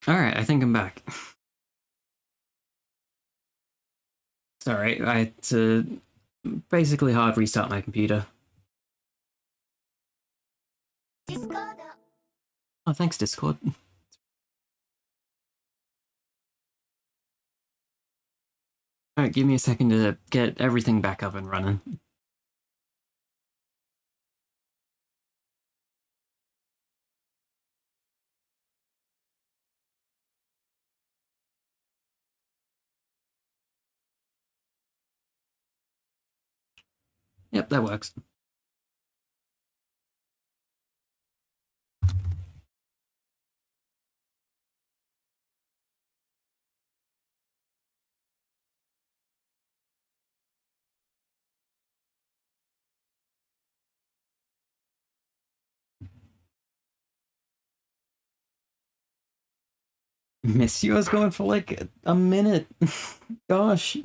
Alright, I think I'm back. Sorry, I had to basically hard restart my computer. Oh, thanks, Discord. Alright, give me a second to get everything back up and running. Yep, that works. Miss you, I was going for like a minute. Gosh.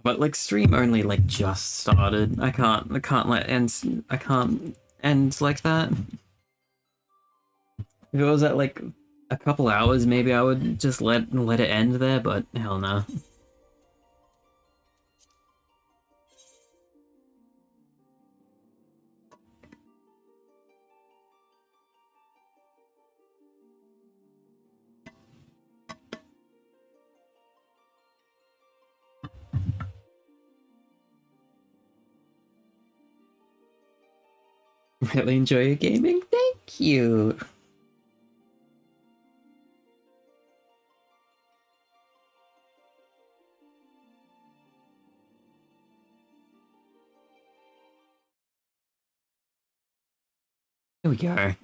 But like stream only like just started. I can't end like that. If it was at like a couple hours, maybe I would just let it end there, but hell no. Really enjoy your gaming? Thank you. Here we go.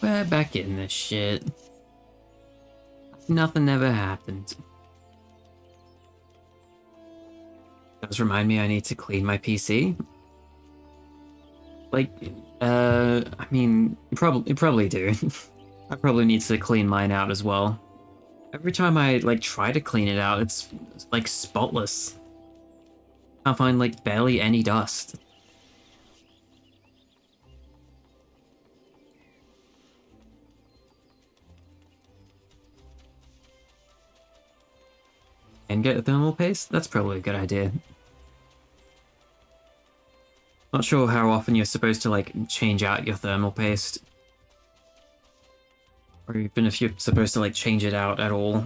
We're back in this shit. Nothing ever happened. Does remind me I need to clean my PC. Like, I mean, probably do. I probably need to clean mine out as well. Every time I like try to clean it out, it's like spotless. Can't find like barely any dust. And get a thermal paste? That's probably a good idea. Not sure how often you're supposed to like change out your thermal paste. Or even if you're supposed to like change it out at all.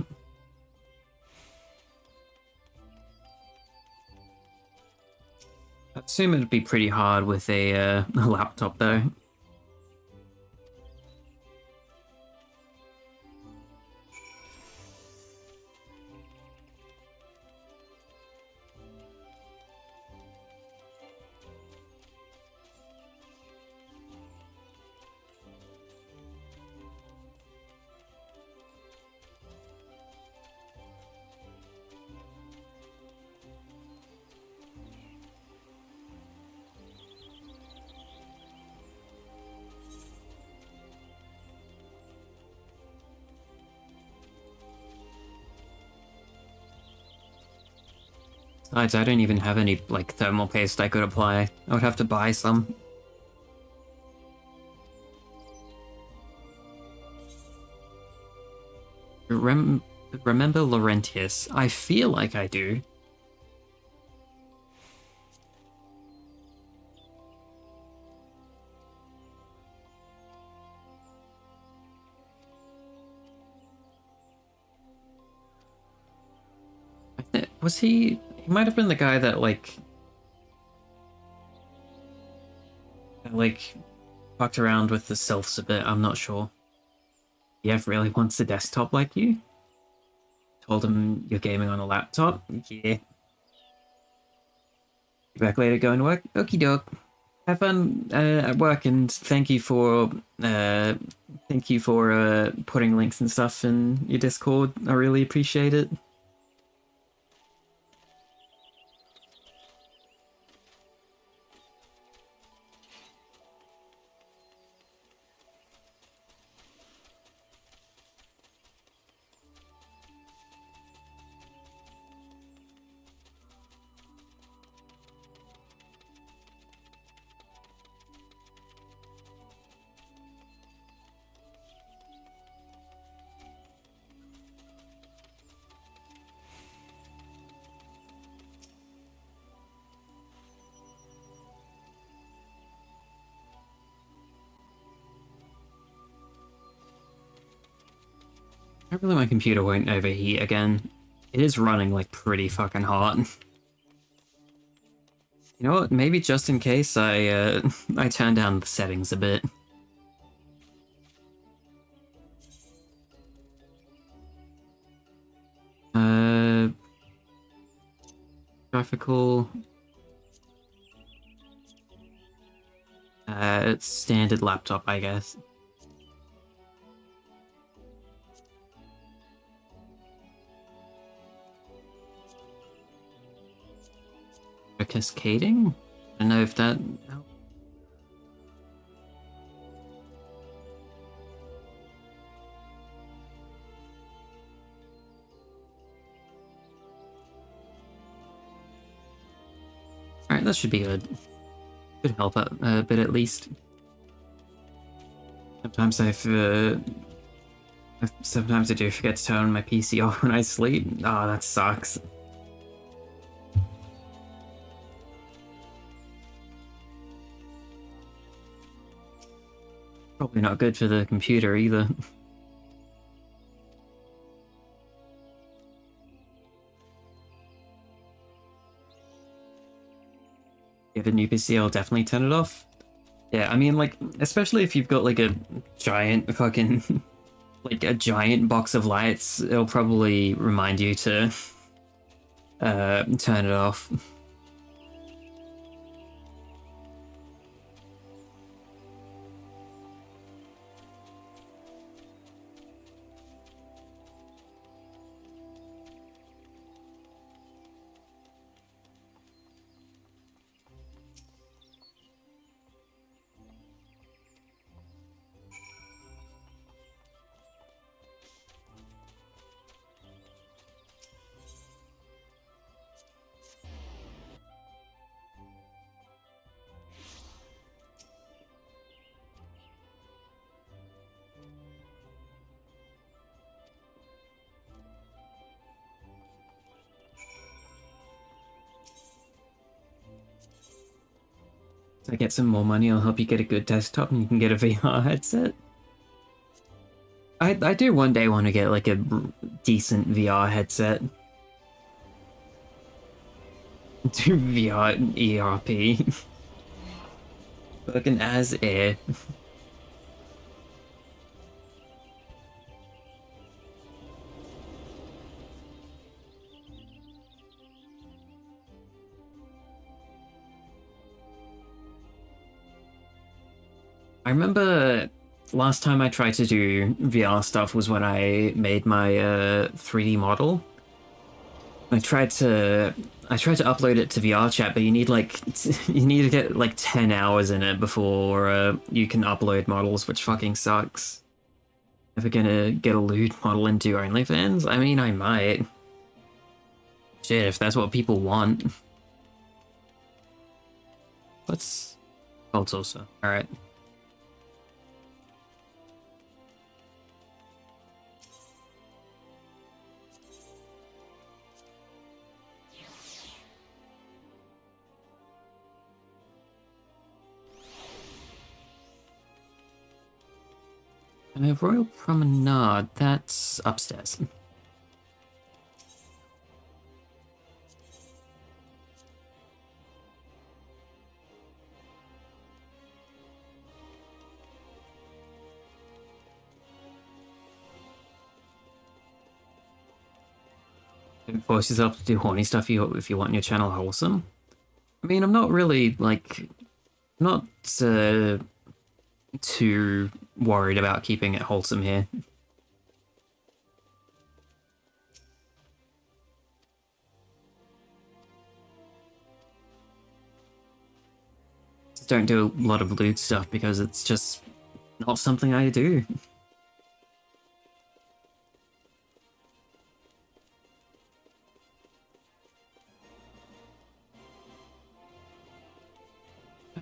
I assume it'd be pretty hard with a laptop though. Besides, I don't even have any like thermal paste I could apply. I would have to buy some. Remember Laurentius? I feel like I do. Was he? He might have been the guy that like fucked around with the sylphs a bit. I'm not sure. Yev really wants a desktop like you. Told him you're gaming on a laptop. Yeah. Be back later, going to work. Okie doke. Have fun at work, and uh, thank you for putting links and stuff in your Discord. I really appreciate it. Hopefully my computer won't overheat again. It is running like pretty fucking hot. You know what? Maybe just in case I turn down the settings a bit. Graphical. It's standard laptop, I guess. Cascading? I don't know if that... Oh. Alright, that should be good. Could help out a bit at least. Sometimes sometimes I do forget to turn my PC off when I sleep. Oh, that sucks. Probably not good for the computer either. Get a new PC, I'll definitely turn it off. Yeah, I mean, like, especially if you've got like a giant fucking, like a giant box of lights, it'll probably remind you to turn it off. So I get some more money, I'll help you get a good desktop and you can get a VR headset. I do one day want to get like a decent VR headset. Do VR ERP. Fucking as air. I remember last time I tried to do VR stuff was when I made my 3D model. I tried to upload it to VR chat, but you need like you need to get like 10 hours in it before you can upload models, which fucking sucks. Ever gonna get a lewd model into OnlyFans? I mean, I might. Shit, if that's what people want. Let's... Oh, it's also. Alright. Royal Promenade, that's upstairs. Don't force yourself to do horny stuff if you want your channel wholesome. I mean, I'm not really, like, not too worried about keeping it wholesome here. Just don't do a lot of lewd stuff because it's just not something I do.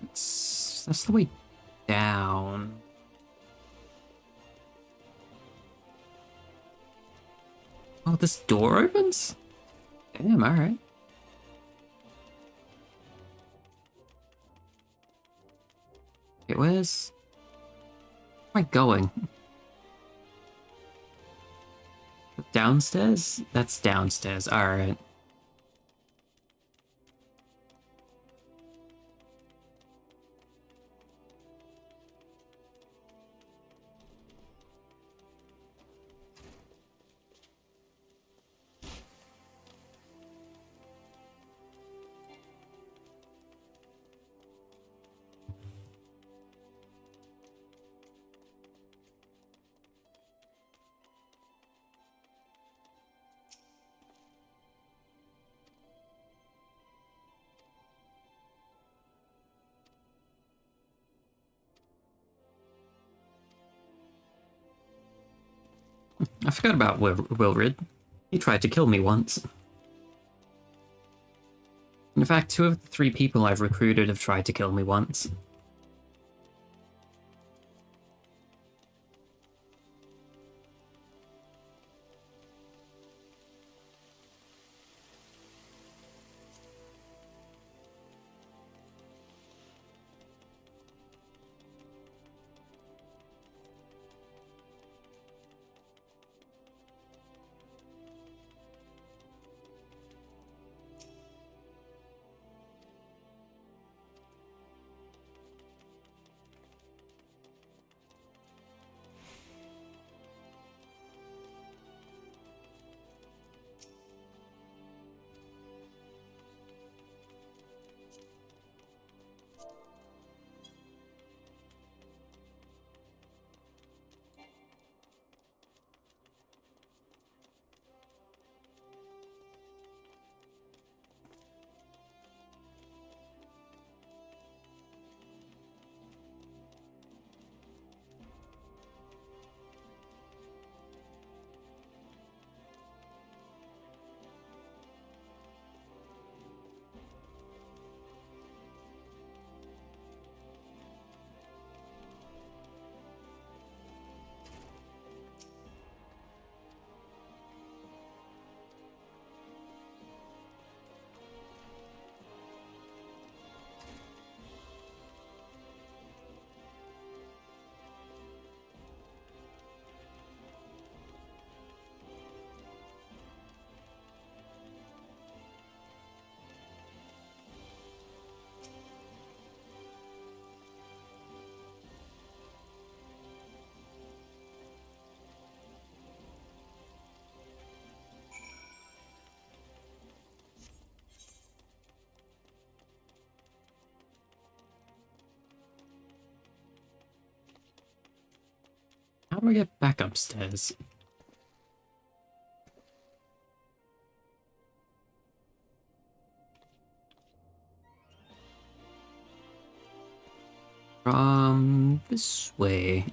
That's the way down. Oh, this door opens? Damn, alright. Okay, where am I going? downstairs? That's downstairs. Alright. I forgot about Wilrid. He tried to kill me once. In fact, 2 of the 3 people I've recruited have tried to kill me once. How do I get back upstairs? From this way.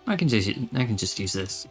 I can just use this.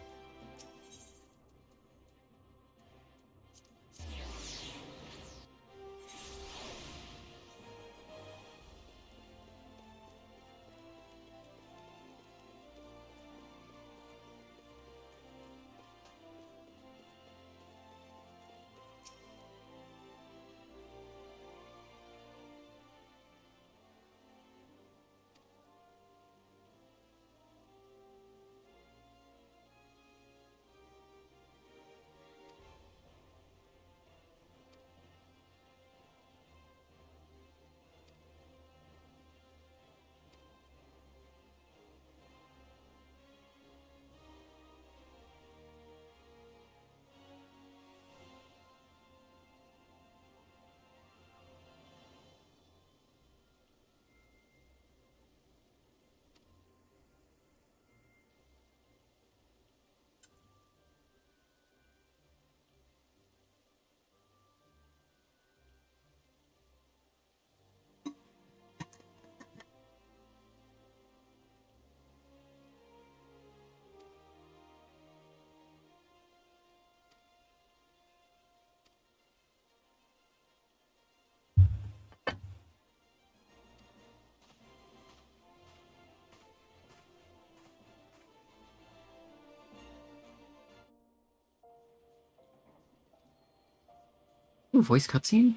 Ooh, voice cutscene?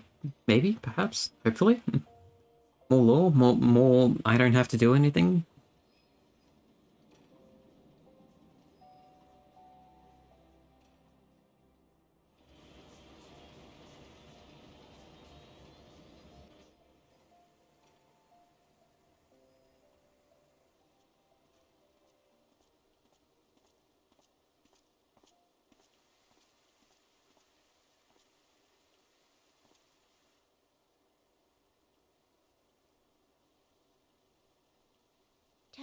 Maybe, perhaps, hopefully. More lore, more I don't have to do anything.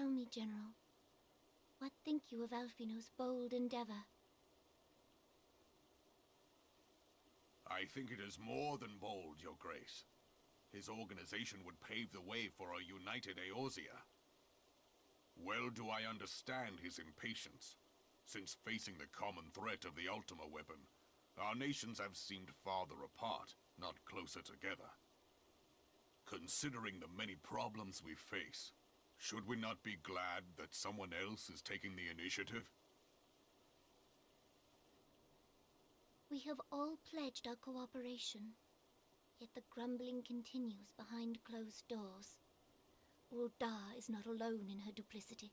Tell me, General, what think you of Alfino's bold endeavor? I think it is more than bold, Your Grace. His organization would pave the way for a united Eorzea. Well do I understand his impatience, since facing the common threat of the Ultima weapon, our nations have seemed farther apart, not closer together. Considering the many problems we face, should we not be glad that someone else is taking the initiative? We have all pledged our cooperation, yet the grumbling continues behind closed doors. Ul'dah is not alone in her duplicity.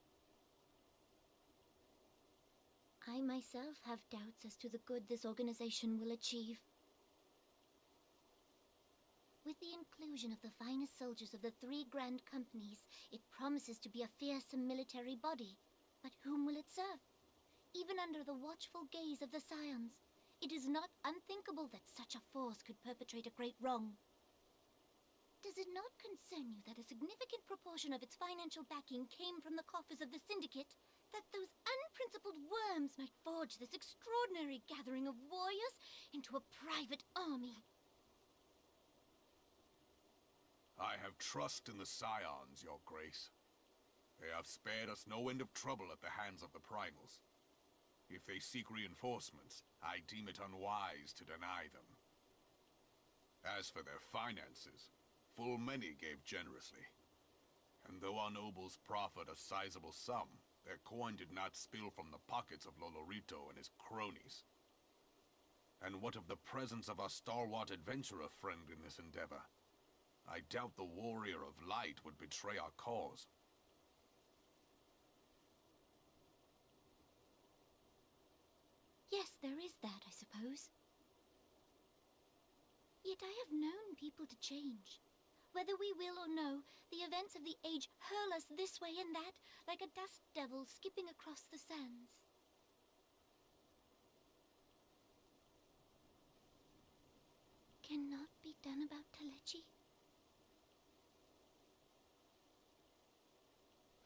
I myself have doubts as to the good this organization will achieve. With the inclusion of the finest soldiers of the 3 grand companies, it promises to be a fearsome military body. But whom will it serve? Even under the watchful gaze of the Scions, it is not unthinkable that such a force could perpetrate a great wrong. Does it not concern you that a significant proportion of its financial backing came from the coffers of the Syndicate? That those unprincipled worms might forge this extraordinary gathering of warriors into a private army? I have trust in the Scions, Your Grace. They have spared us no end of trouble at the hands of the Primals. If they seek reinforcements, I deem it unwise to deny them. As for their finances, full many gave generously. And though our nobles proffered a sizable sum, their coin did not spill from the pockets of Lolorito and his cronies. And what of the presence of our stalwart adventurer friend in this endeavor? I doubt the warrior of light would betray our cause. Yes, there is that, I suppose. Yet I have known people to change. Whether we will or no, the events of the age hurl us this way and that, like a dust devil skipping across the sands. Cannot be done about Telechi?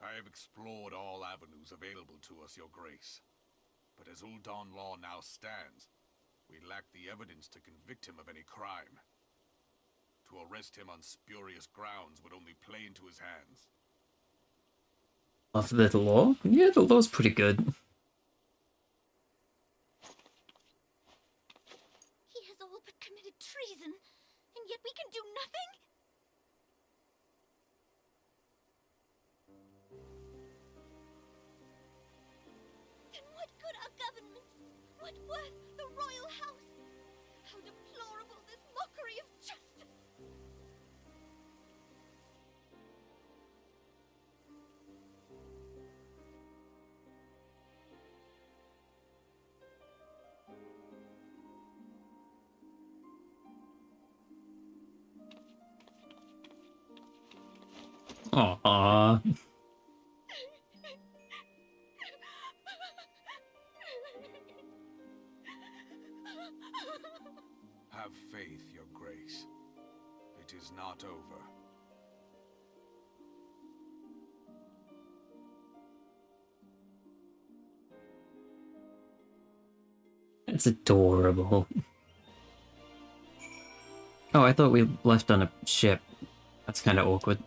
I have explored all avenues available to us, Your Grace. But as Ul'dah law now stands, we lack the evidence to convict him of any crime. To arrest him on spurious grounds would only play into his hands. Of the law? Yeah, the law's pretty good. He has all but committed treason, and yet we can do nothing? Then what good our government? What worth the royal house? How deplorable this mockery of justice! Aww. Have faith, Your Grace. It is not over. It's adorable. Oh, I thought we left on a ship. That's kind of awkward.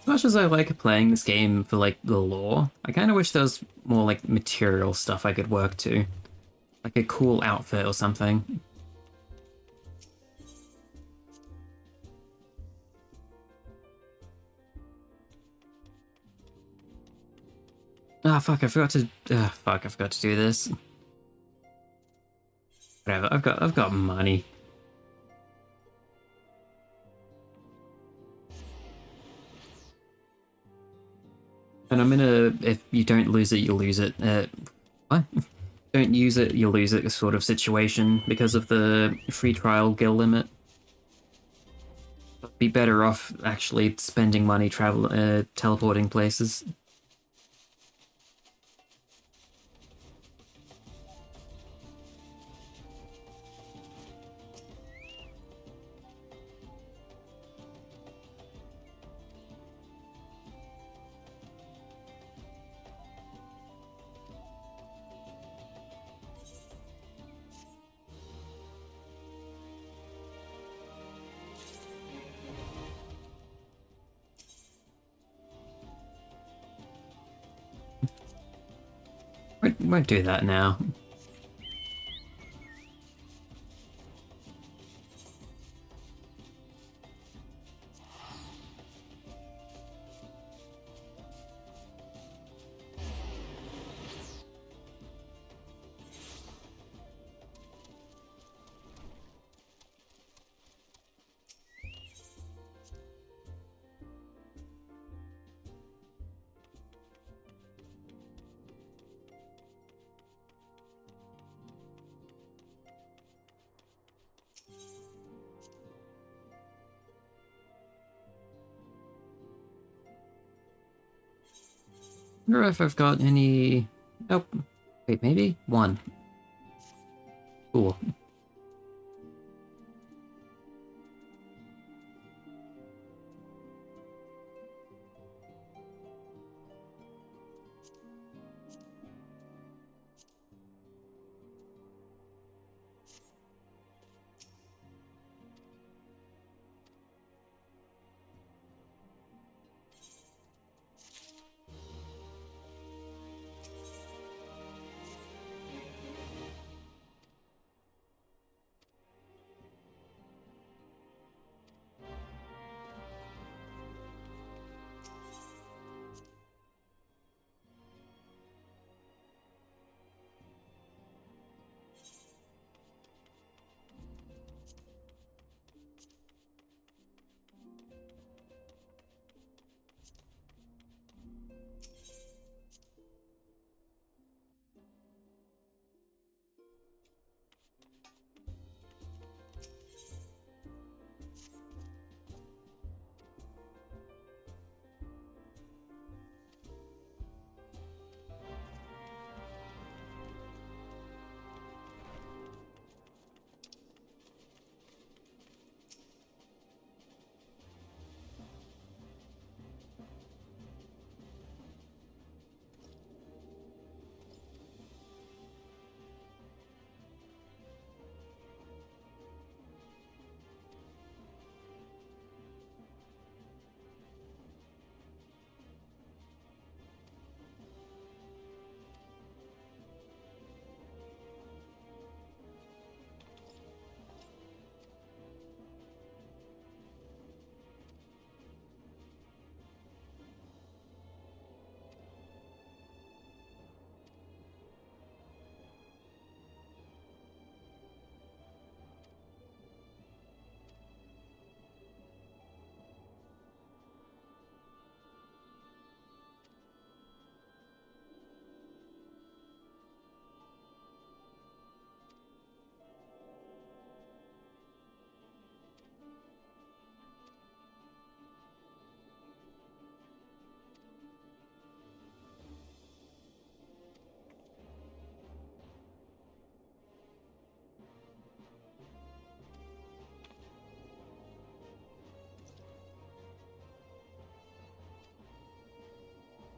As much as I like playing this game for, like, the lore, I kind of wish there was more, like, material stuff I could work to. Like a cool outfit or something. Ah, fuck, I forgot to... fuck, I forgot to do this. Whatever, I've got money. And I'm gonna... If you don't lose it, you'll lose it. What? Don't use it, you'll lose it sort of situation because of the free trial gil limit. Be better off actually spending money teleporting places. Won't do that now. Wonder if I've got any... Nope. Wait, maybe? One. Cool.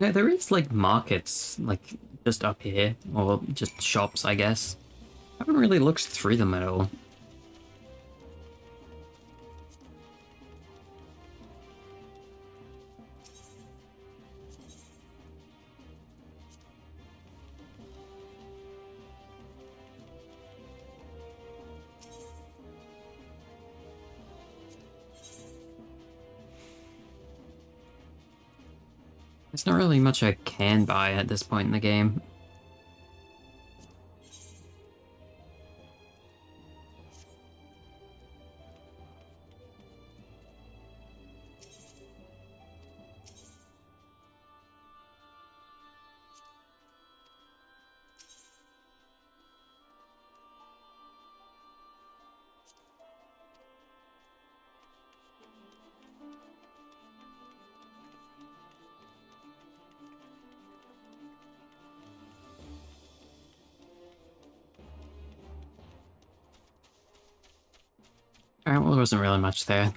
Yeah, there is, like, markets, like, just up here. Or just shops, I guess. I haven't really looked through them at all. There's not really much I can buy at this point in the game. Alright, well, there wasn't really much there.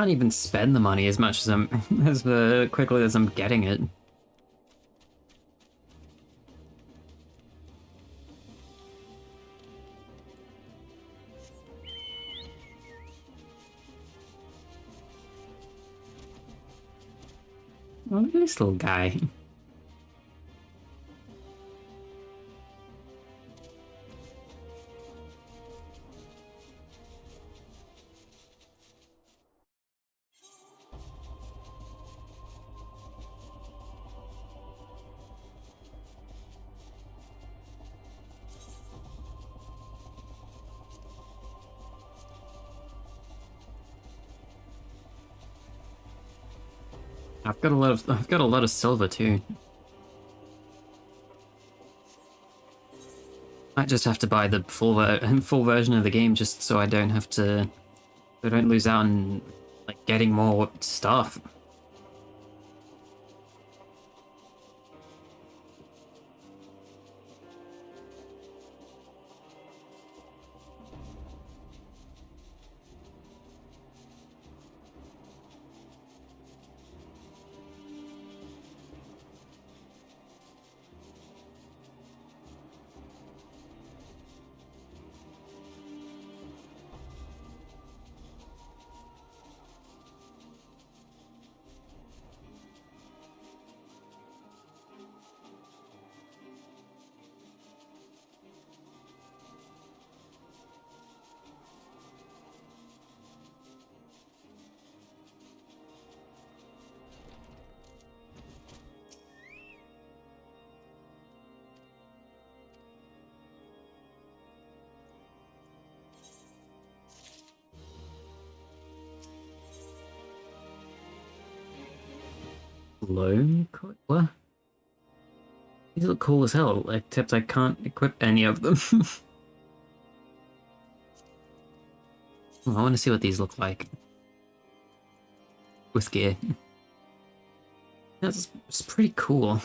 can't even spend the money as much as I'm as quickly as I'm getting it. Oh, look at this little guy. I've got a lot of silver too. Might just have to buy the full version of the game just so I don't have to, so I don't lose out on like getting more stuff. Loan? What? These look cool as hell, except I can't equip any of them. Oh, I want to see what these look like with gear. It's pretty cool.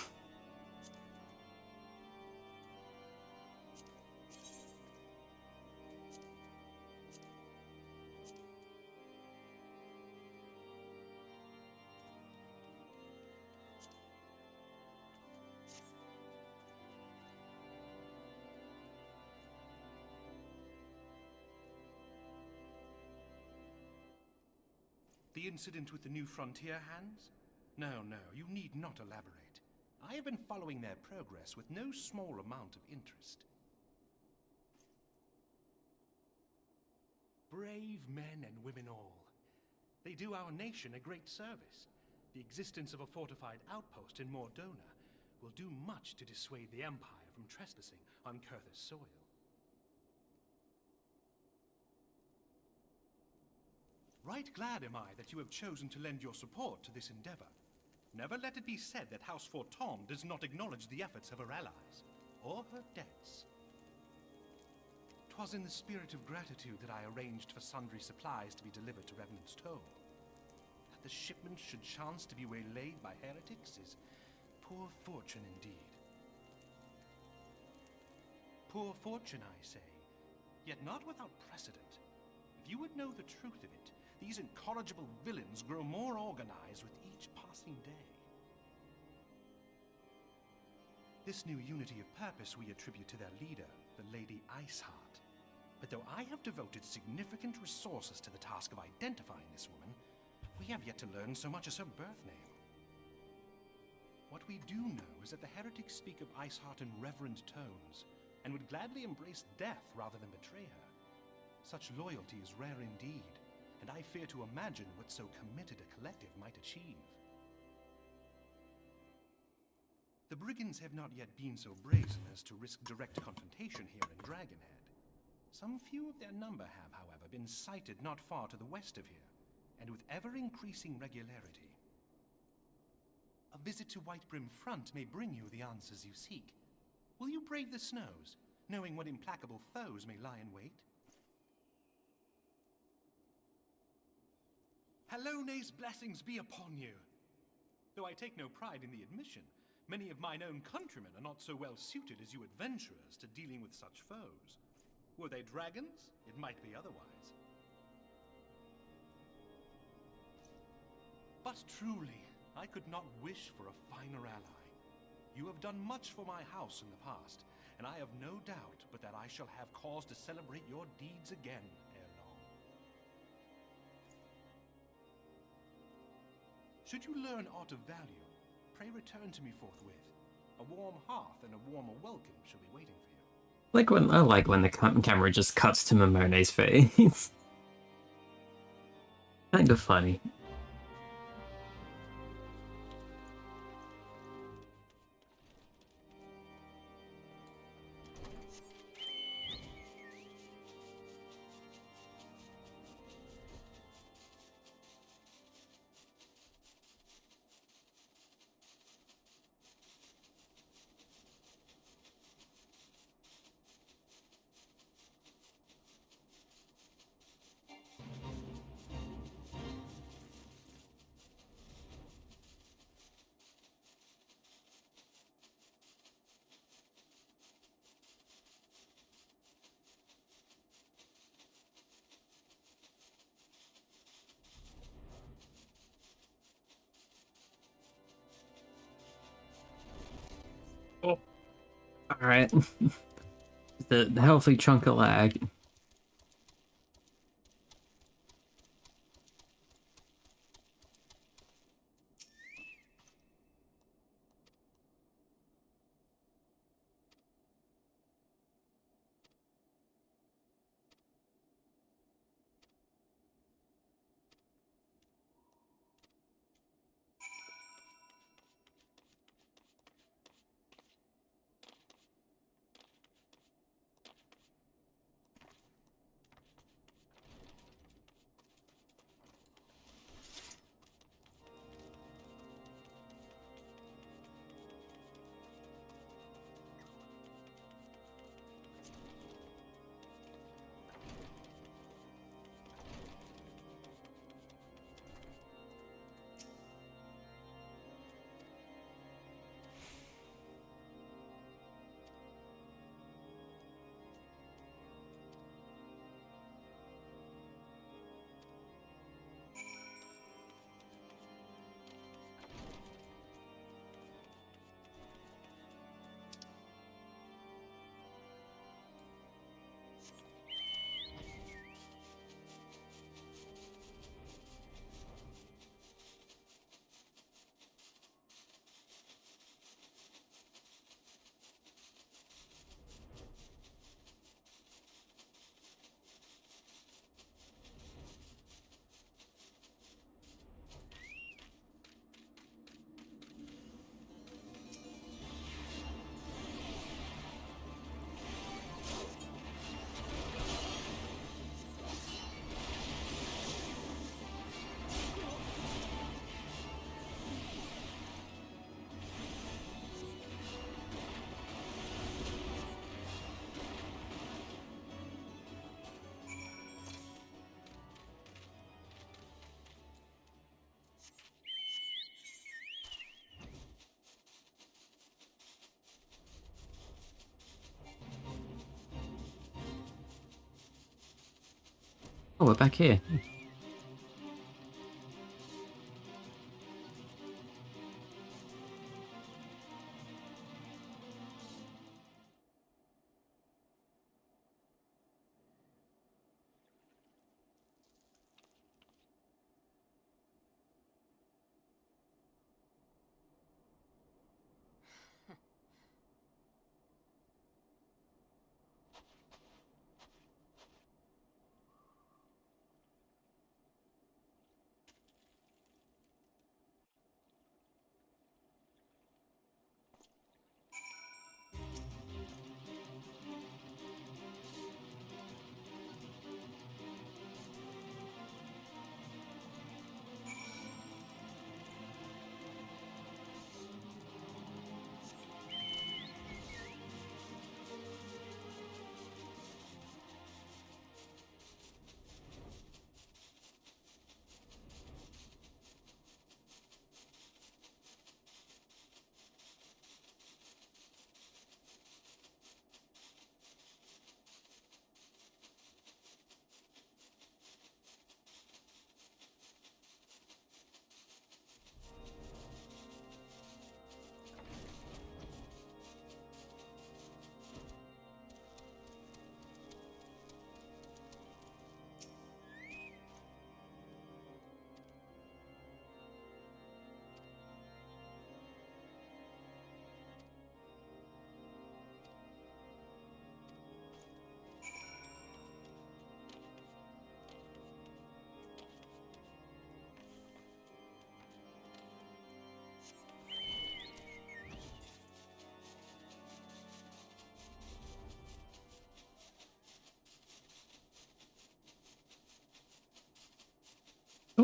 The incident with the New Frontier hands? No, you need not elaborate. I have been following their progress with no small amount of interest. Brave men and women all. They do our nation a great service. The existence of a fortified outpost in Mordona will do much to dissuade the Empire from trespassing on Kurthus soil. Right glad am I that you have chosen to lend your support to this endeavor. Never let it be said that House Fortom does not acknowledge the efforts of her allies, or her debts. 'Twas in the spirit of gratitude that I arranged for sundry supplies to be delivered to Revenant's Tomb. That the shipment should chance to be waylaid by heretics is poor fortune indeed. Poor fortune, I say, yet not without precedent. If you would know the truth of it, these incorrigible villains grow more organized with each passing day. This new unity of purpose we attribute to their leader, the Lady Iceheart. But though I have devoted significant resources to the task of identifying this woman, we have yet to learn so much as her birth name. What we do know is that the heretics speak of Iceheart in reverent tones, and would gladly embrace death rather than betray her. Such loyalty is rare indeed, and I fear to imagine what so committed a collective might achieve. The brigands have not yet been so brazen as to risk direct confrontation here in Dragonhead. Some few of their number have, however, been sighted not far to the west of here, and with ever-increasing regularity. A visit to Whitebrim Front may bring you the answers you seek. Will you brave the snows, knowing what implacable foes may lie in wait? Halone's blessings be upon you! Though I take no pride in the admission, many of mine own countrymen are not so well suited as you adventurers to dealing with such foes. Were they dragons, it might be otherwise. But truly, I could not wish for a finer ally. You have done much for my house in the past, and I have no doubt but that I shall have cause to celebrate your deeds again ere long. Should you learn aught of value, pray return to me forthwith. A warm hearth and a warmer welcome shall be waiting for you. I like when the camera just cuts to Momone's face. Kind of funny. Oh. Alright. the healthy chunk of lag. Oh, we're back here.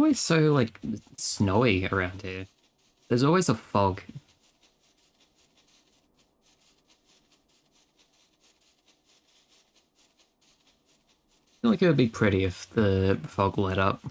always so, like, snowy around here. There's always a fog. I feel like it would be pretty if the fog let up.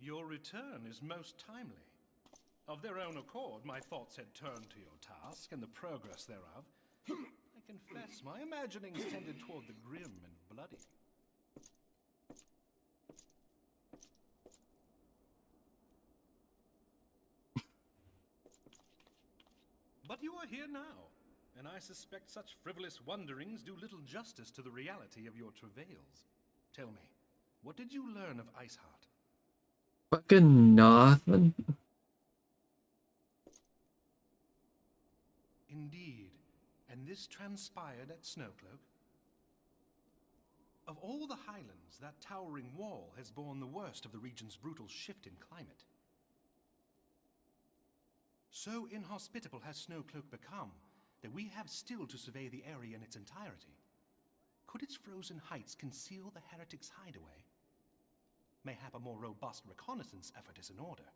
Your return is most timely. Of their own accord, my thoughts had turned to your task and the progress thereof. I confess, my imaginings tended toward the grim and bloody. But you are here now, and I suspect such frivolous wonderings do little justice to the reality of your travails. Tell me, what did you learn of Iceheart? Fucking nothing. Indeed. And this transpired at Snowcloak? Of all the highlands, that towering wall has borne the worst of the region's brutal shift in climate. So inhospitable has Snowcloak become that we have still to survey the area in its entirety. Could its frozen heights conceal the heretics' hideaway? Mayhap a more robust reconnaissance effort is in order.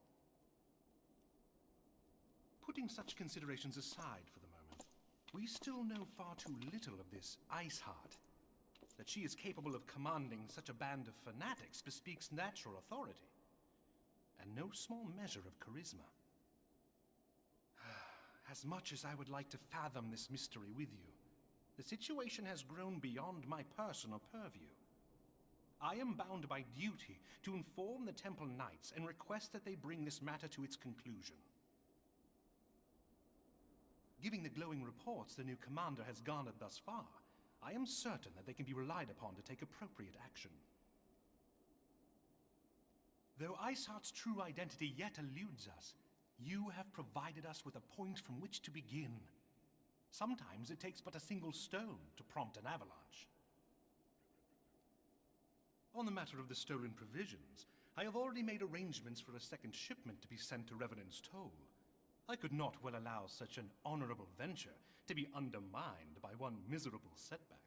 Putting such considerations aside for the moment, we still know far too little of this Iceheart. That she is capable of commanding such a band of fanatics bespeaks natural authority, and no small measure of charisma. As much as I would like to fathom this mystery with you, the situation has grown beyond my personal purview. I am bound by duty to inform the Temple Knights and request that they bring this matter to its conclusion. Given the glowing reports the new commander has garnered thus far, I am certain that they can be relied upon to take appropriate action. Though Iceheart's true identity yet eludes us, you have provided us with a point from which to begin. Sometimes it takes but a single stone to prompt an avalanche. On the matter of the stolen provisions, I have already made arrangements for a second shipment to be sent to Revenant's Toll. I could not well allow such an honorable venture to be undermined by one miserable setback.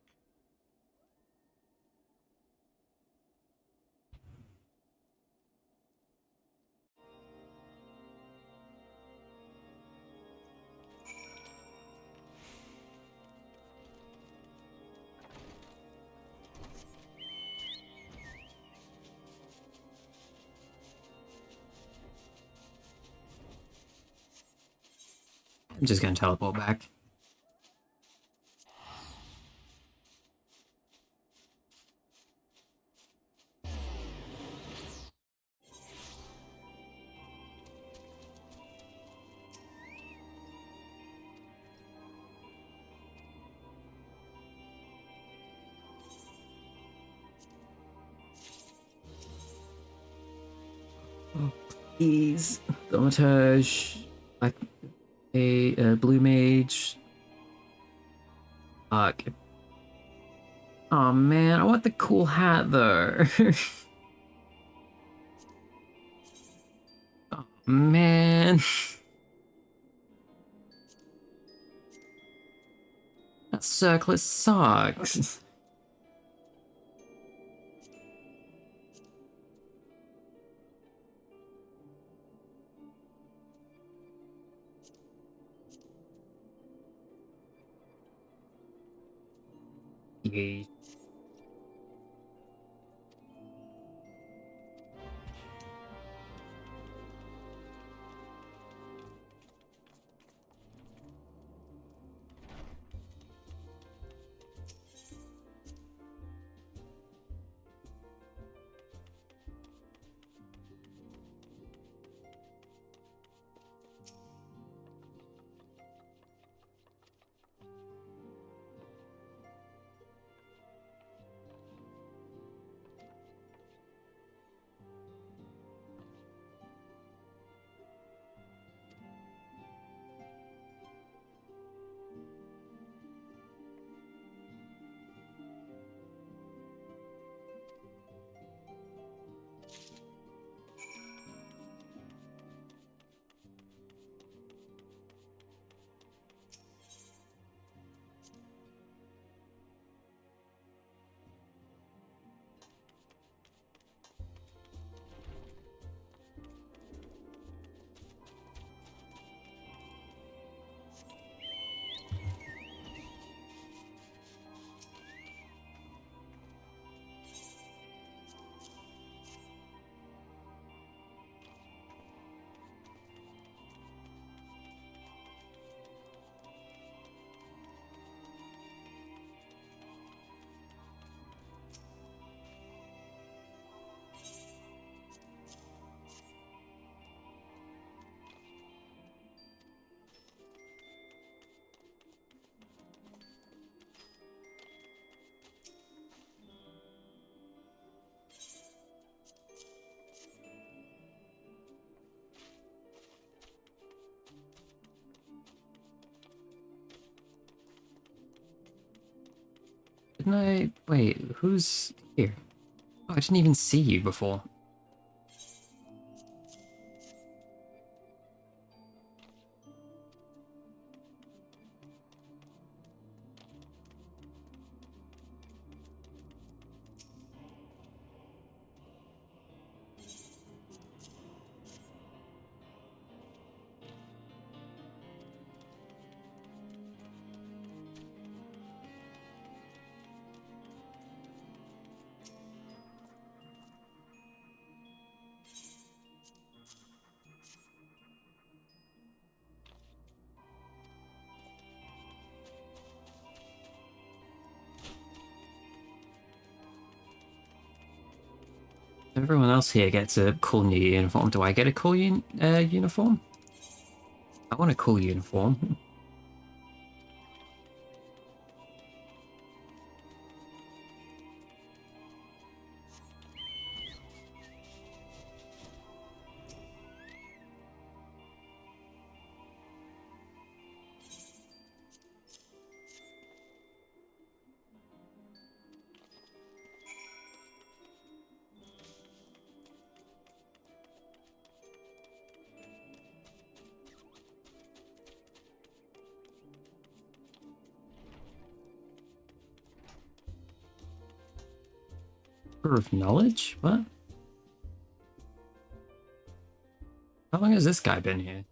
I'm just gonna teleport back. Oh, please. Thaumaturge. Like a blue mage. Fuck. Oh man, I want the cool hat though. Oh man. That circlet sucks. Yay. Didn't I... Wait, who's here? Oh, I didn't even see you before. Everyone else here gets a cool new uniform. Do I get a cool uniform? I want a cool uniform. Of knowledge? What? How long has this guy been here?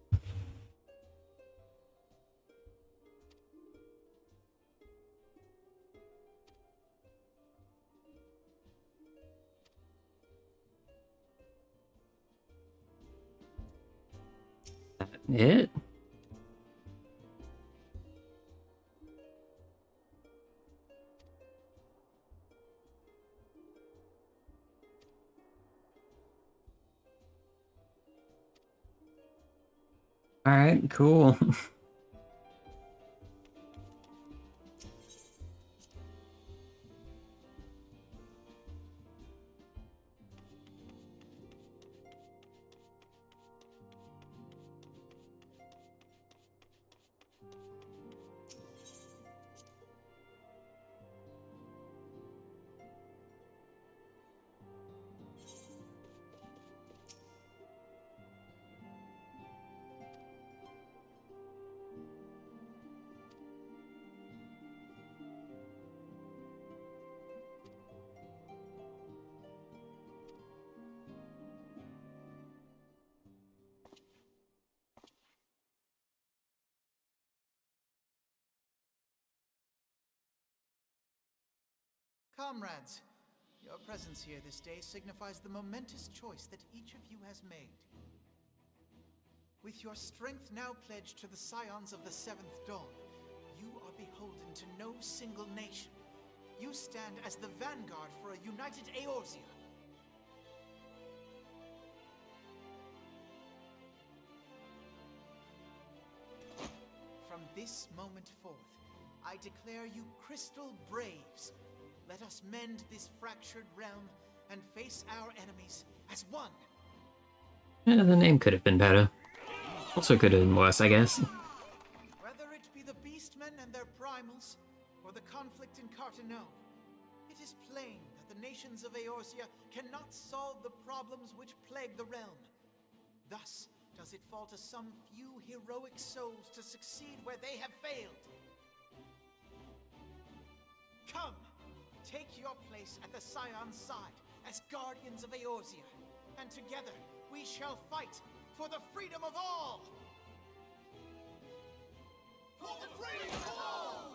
That it? Alright, cool. Comrades, your presence here this day signifies the momentous choice that each of you has made. With your strength now pledged to the Scions of the Seventh Dawn, you are beholden to no single nation. You stand as the vanguard for a united Eorzea. From this moment forth, I declare you Crystal Braves. Let us mend this fractured realm and face our enemies as one. Yeah, the name could have been better. Also could have been worse, I guess. Whether it be the Beastmen and their primals, or the conflict in Carteneau, it is plain that the nations of Eorzea cannot solve the problems which plague the realm. Thus does it fall to some few heroic souls to succeed where they have failed. Come! Take your place at the Scion's side as guardians of Eorzea, and together we shall fight for the freedom of all! For the freedom of all!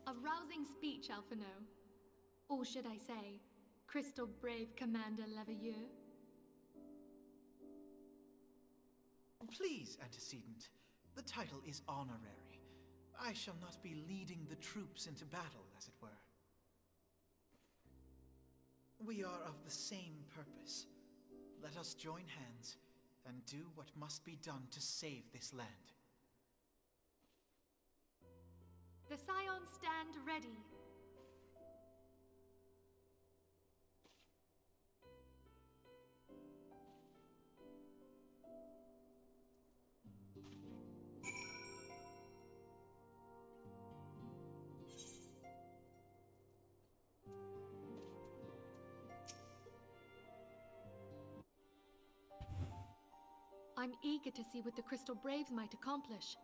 A rousing speech, Alphino. Or should I say, Crystal Brave Commander Leveilleur? Please, Antecedent. The title is honorary. I shall not be leading the troops into battle, as it were. We are of the same purpose. Let us join hands and do what must be done to save this land. The Scions stand ready. I'm eager to see what the Crystal Braves might accomplish.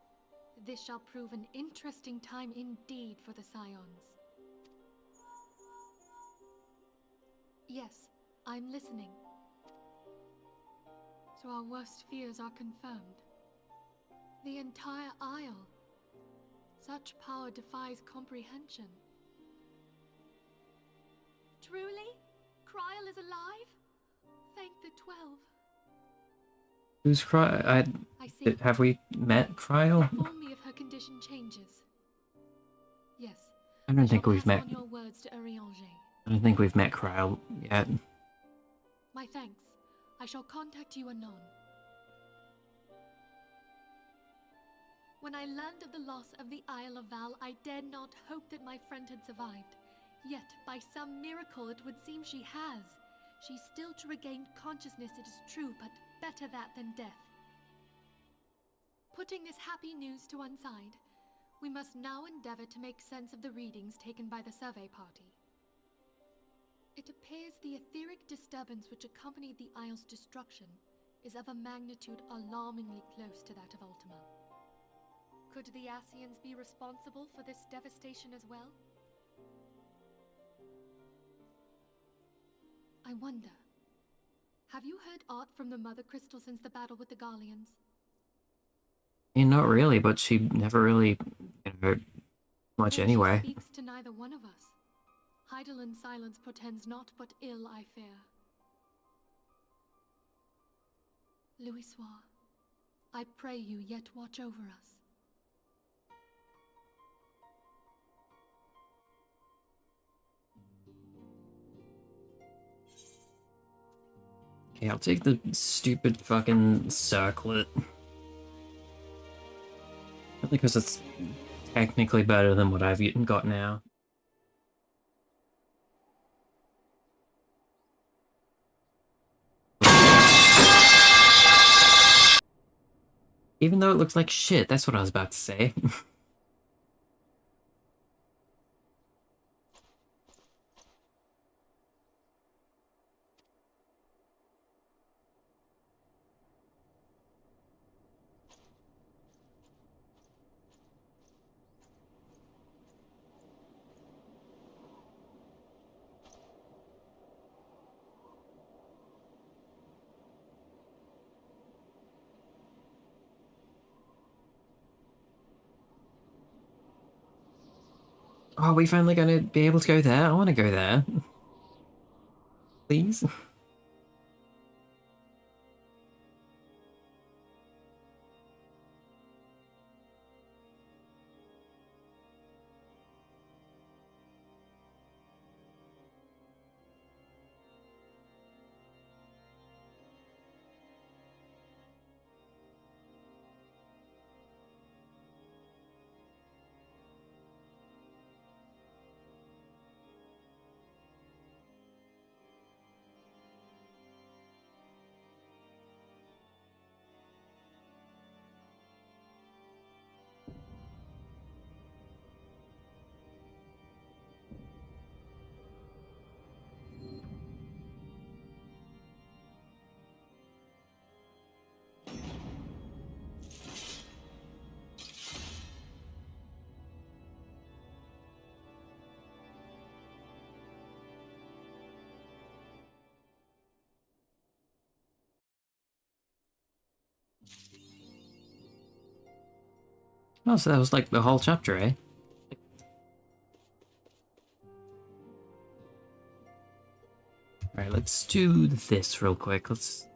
This shall prove an interesting time indeed for the Scions. Yes, I'm listening. So our worst fears are confirmed. The entire Isle. Such power defies comprehension. Truly? Kryl is alive? Thank the 12. Who's Cry? I see. Have we met Cryle? Inform me if her condition changes. Yes. I don't shall think we've pass met. on your words to Urianger. I don't think we've met Cryle yet. My thanks. I shall contact you anon. When I learned of the loss of the Isle of Val, I dared not hope that my friend had survived. Yet, by some miracle, it would seem she has. She's still to regain consciousness, it is true, but better that than death. Putting this happy news to one side, we must now endeavor to make sense of the readings taken by the survey party. It appears the etheric disturbance which accompanied the Isle's destruction is of a magnitude alarmingly close to that of Ultima. Could the Ascians be responsible for this devastation as well? I wonder, have you heard aught from the Mother Crystal since the battle with the Garleans? Not really, but she never really heard much Then anyway. She speaks to neither one of us. Heidelin silence portends naught but ill, I fear. Louisoix, I pray you yet watch over us. Okay, I'll take the stupid fucking circlet. Because it's technically better than what I've got now. Even though it looks like shit, that's what I was about to say. Oh, are we finally gonna be able to go there? I want to go there. Please? Oh, so that was like the whole chapter, eh? Alright, let's do this real quick. Let's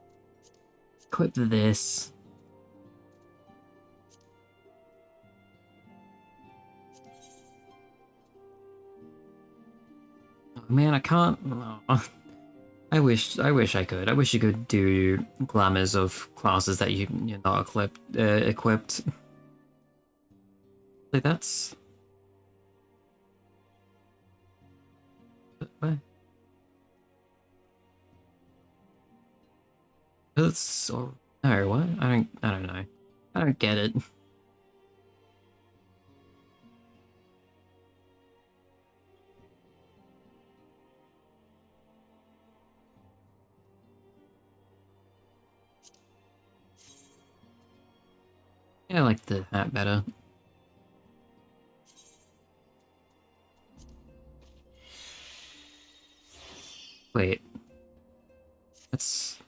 equip this. Oh, man, I can't. Oh. I wish I could. I wish you could do glamours of classes that you're not equipped. Like that's What? It's so... No, what? I don't know. I don't get it. Yeah, I like the hat better. Wait. That's...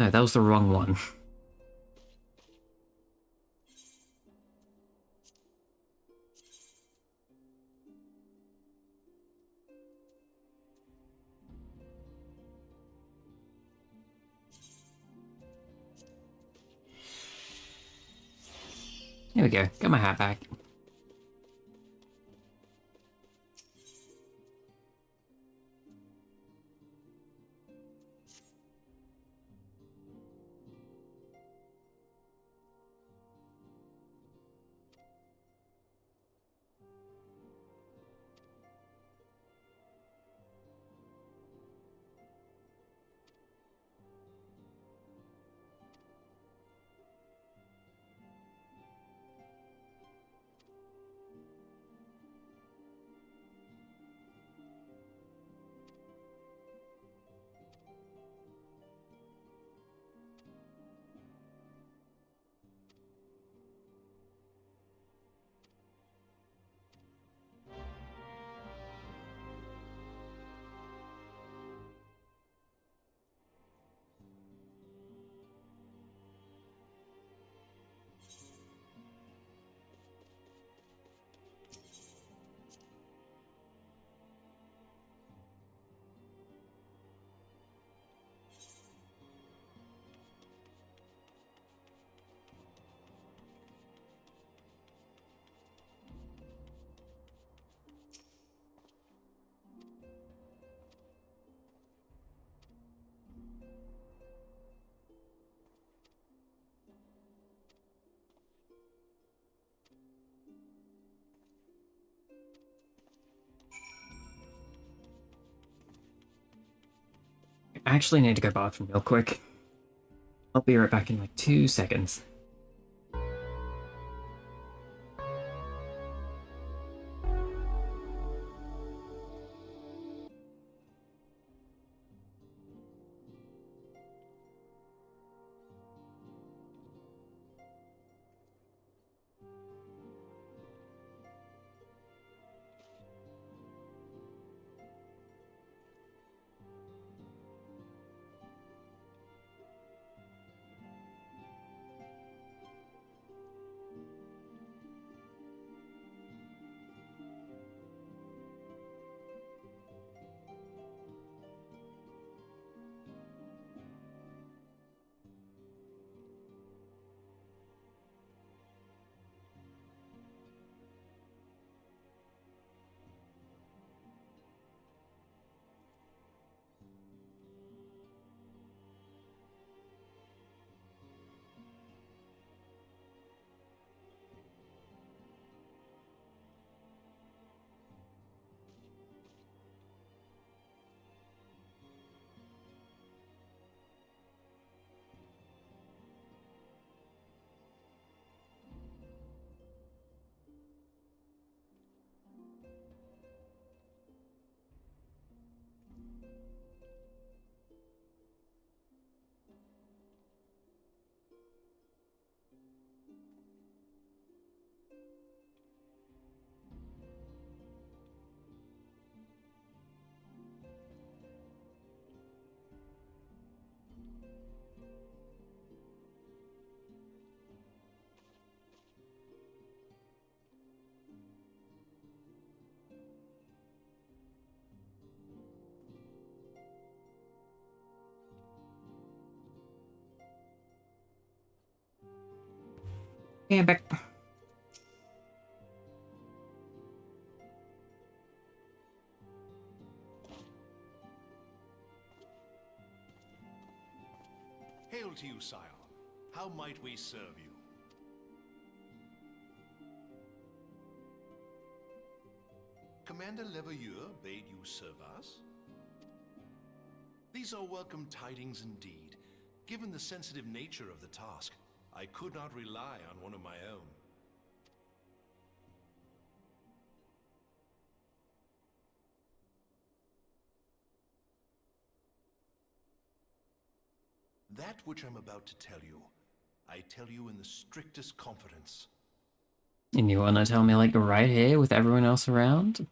No, that was the wrong one. Here we go. Got my hat back. I actually need to go bathroom real quick. I'll be right back in like 2 seconds. Yeah, I'm back. Hail to you, sire. How might we serve you? Commander Leveilleur bade you serve us? These are welcome tidings indeed. Given the sensitive nature of the task, I could not rely on one of my own. That which I'm about to tell you, I tell you in the strictest confidence. And you wanna tell me, like, right here with everyone else around?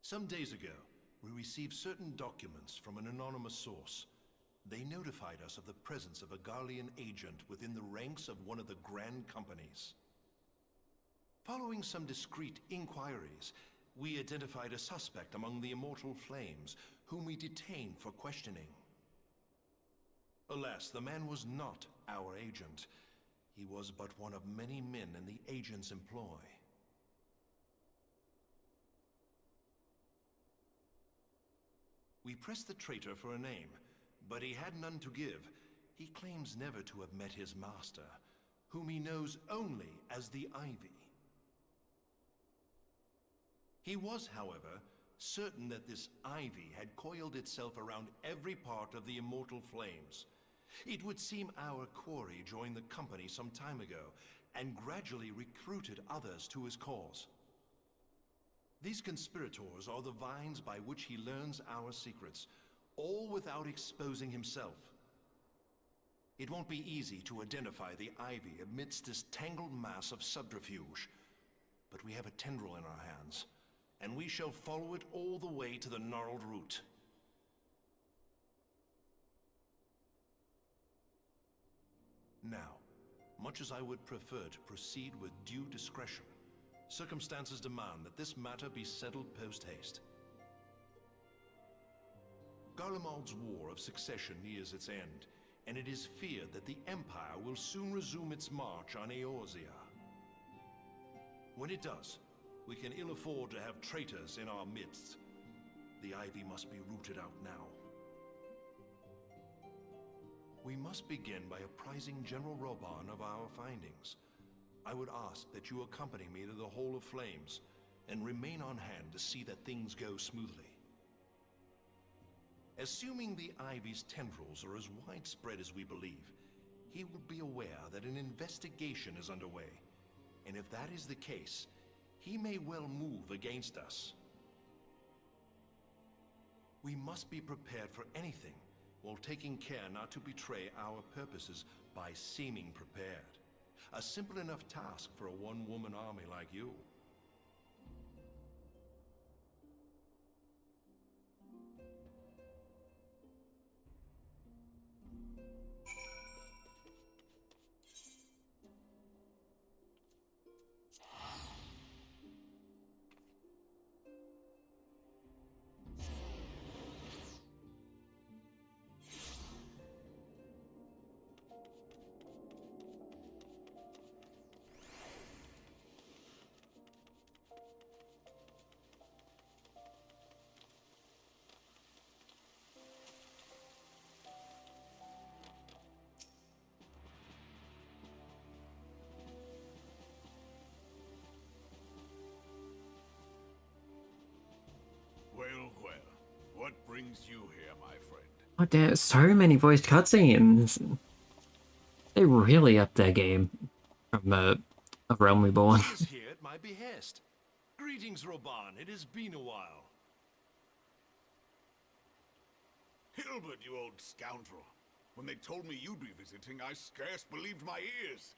Some days ago, we received certain documents from an anonymous source. They notified us of the presence of a Garlean agent within the ranks of one of the Grand Companies. Following some discreet inquiries, we identified a suspect among the Immortal Flames, whom we detained for questioning. Alas, the man was not our agent. He was but one of many men in the agent's employ. We pressed the traitor for a name, but he had none to give. He claims never to have met his master, whom he knows only as the Ivy. He was, however, certain that this Ivy had coiled itself around every part of the Immortal Flames. It would seem our quarry joined the company some time ago, and gradually recruited others to his cause. These conspirators are the vines by which he learns our secrets, all without exposing himself. It won't be easy to identify the Ivy amidst this tangled mass of subterfuge, but we have a tendril in our hands, and we shall follow it all the way to the gnarled root. Now, much as I would prefer to proceed with due discretion, circumstances demand that this matter be settled post-haste. Garlemald's War of Succession nears its end, and it is feared that the Empire will soon resume its march on Eorzea. When it does, we can ill afford to have traitors in our midst. The Ivy must be rooted out now. We must begin by apprising General Roban of our findings. I would ask that you accompany me to the Hall of Flames, and remain on hand to see that things go smoothly. Assuming the Ivy's tendrils are as widespread as we believe, he will be aware that an investigation is underway, and if that is the case, he may well move against us. We must be prepared for anything, while taking care not to betray our purposes by seeming prepared. A simple enough task for a one-woman army like you. Well, well. What brings you here, my friend? Oh, there's so many voiced cutscenes. They really upped their game from A Realm Reborn. He is here at my behest. Greetings, Roban. It has been a while. Hilbert, you old scoundrel. When they told me you'd be visiting, I scarce believed my ears.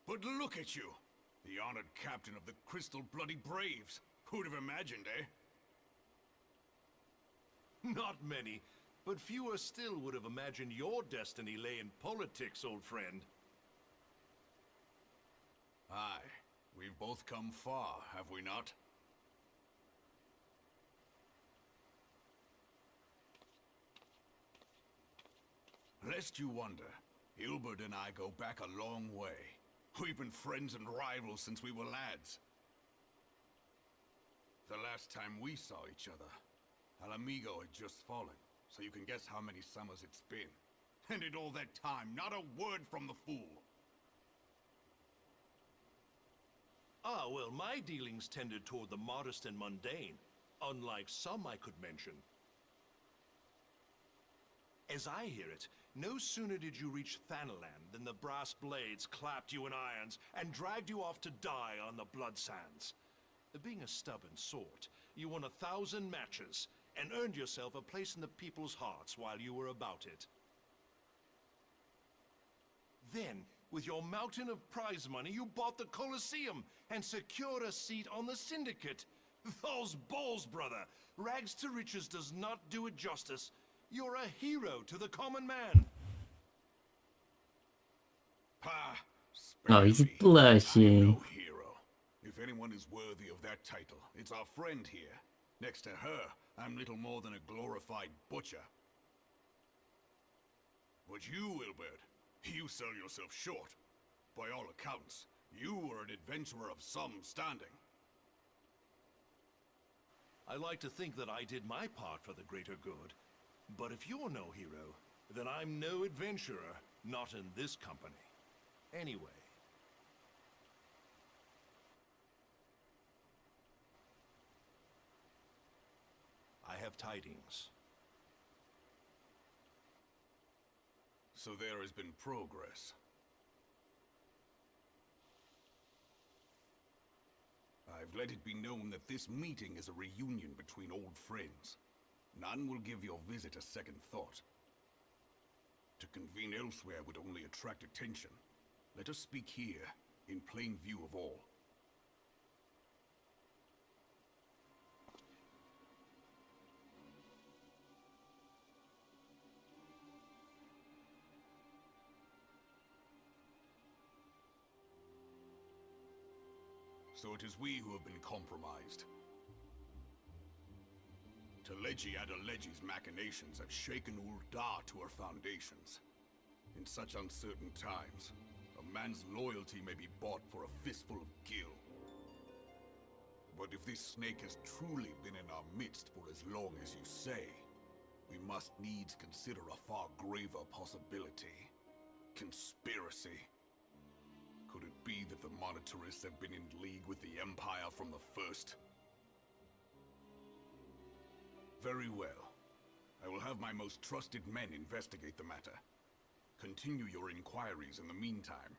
But look at you! The honored captain of the Crystal Bloody Braves. Who'd have imagined, eh? Not many, but fewer still would have imagined your destiny lay in politics, old friend. Aye. We've both come far, have we not? Lest you wonder, Hilbert and I go back a long way. We've been friends and rivals since we were lads. The last time we saw each other, Al Amigo had just fallen, so you can guess how many summers it's been. And in all that time, not a word from the fool. Ah, well, my dealings tended toward the modest and mundane, unlike some I could mention. As I hear it, no sooner did you reach Thanalan than the brass blades clapped you in irons and dragged you off to die on the blood sands. Being a stubborn sort, you won 1,000 matches and earned yourself a place in the people's hearts while you were about it. Then, with your mountain of prize money, you bought the Colosseum and secured a seat on the Syndicate. Those balls, brother! Rags to riches does not do it justice. You're a hero to the common man. Ha! Oh, he's Spare me. blushing. I'm no hero. If anyone is worthy of that title, it's our friend here. Next to her, I'm little more than a glorified butcher. But you, Wilbert, you sell yourself short. By all accounts, you were an adventurer of some standing. I like to think that I did my part for the greater good. But if you're no hero, then I'm no adventurer, not in this company. Anyway. I have tidings. So there has been progress. I've let it be known that this meeting is a reunion between old friends. None will give your visit a second thought. To convene elsewhere would only attract attention. Let us speak here, in plain view of all. So it is we who have been compromised. Teleji Adeleji's machinations have shaken Ul'dah to her foundations. In such uncertain times, a man's loyalty may be bought for a fistful of gil. But if this snake has truly been in our midst for as long as you say, we must needs consider a far graver possibility. Conspiracy. Could it be that the Monetarists have been in league with the Empire from the first? Very well. I will have my most trusted men investigate the matter. Continue your inquiries in the meantime.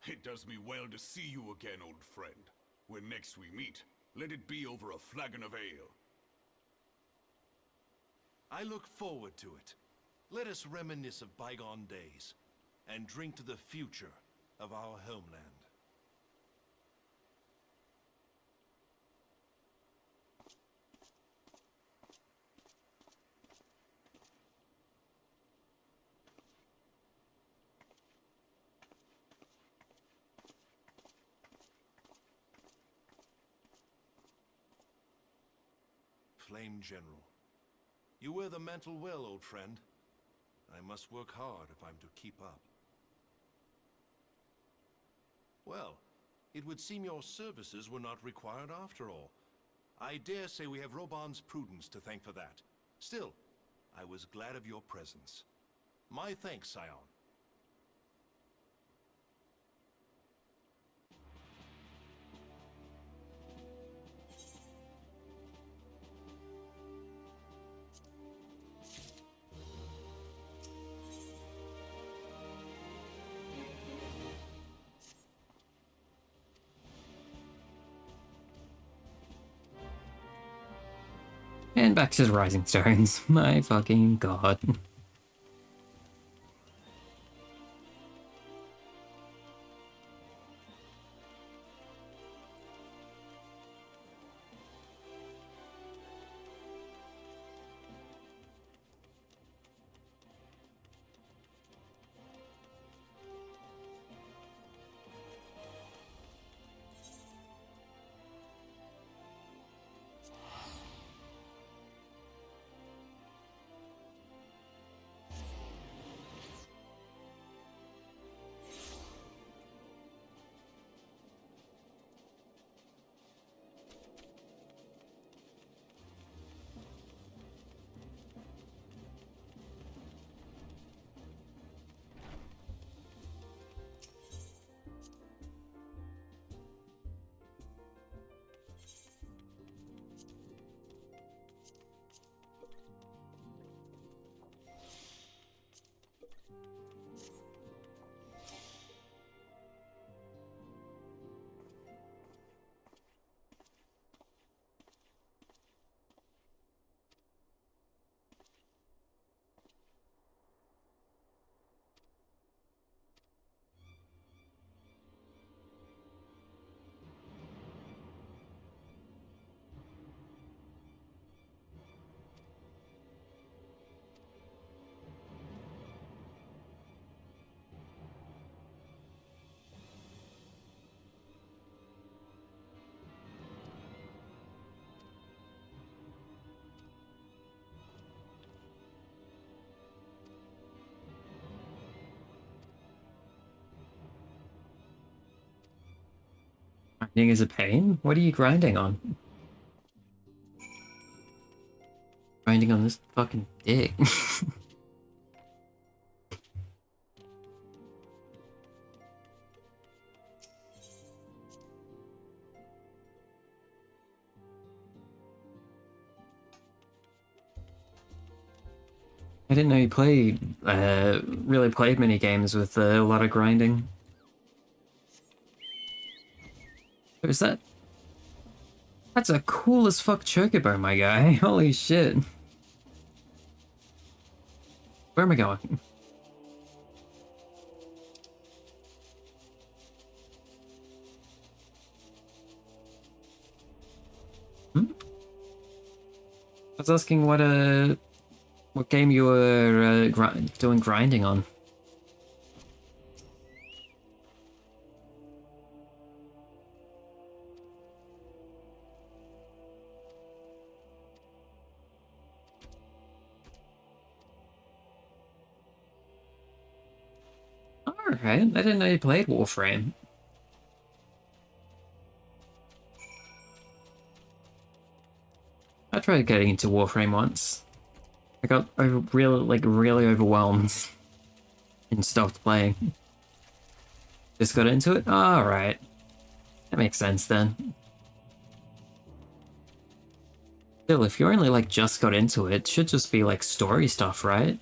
It does me well to see you again, old friend. When next we meet, let it be over a flagon of ale. I look forward to it. Let us reminisce of bygone days, and drink to the future of our homeland. Flame General, you wear the mantle well, old friend. I must work hard if I'm to keep up. Well, it would seem your services were not required after all. I dare say we have Roban's prudence to thank for that. Still, I was glad of your presence. My thanks, Scion. And back to the Rising Stones. My fucking god. Grinding is a pain? What are you grinding on? Grinding on this fucking dick. I didn't know you played, really played many games with a lot of grinding. Is that? That's a cool as fuck chocobo, my guy. Holy shit. Where am I going? Hmm? I was asking what game you were doing grinding on. Alright, I didn't know you played Warframe. I tried getting into Warframe once. I got really overwhelmed and stopped playing. Just got into it? Alright. That makes sense then. Still, if you're only like just got into it, it should just be like story stuff, right?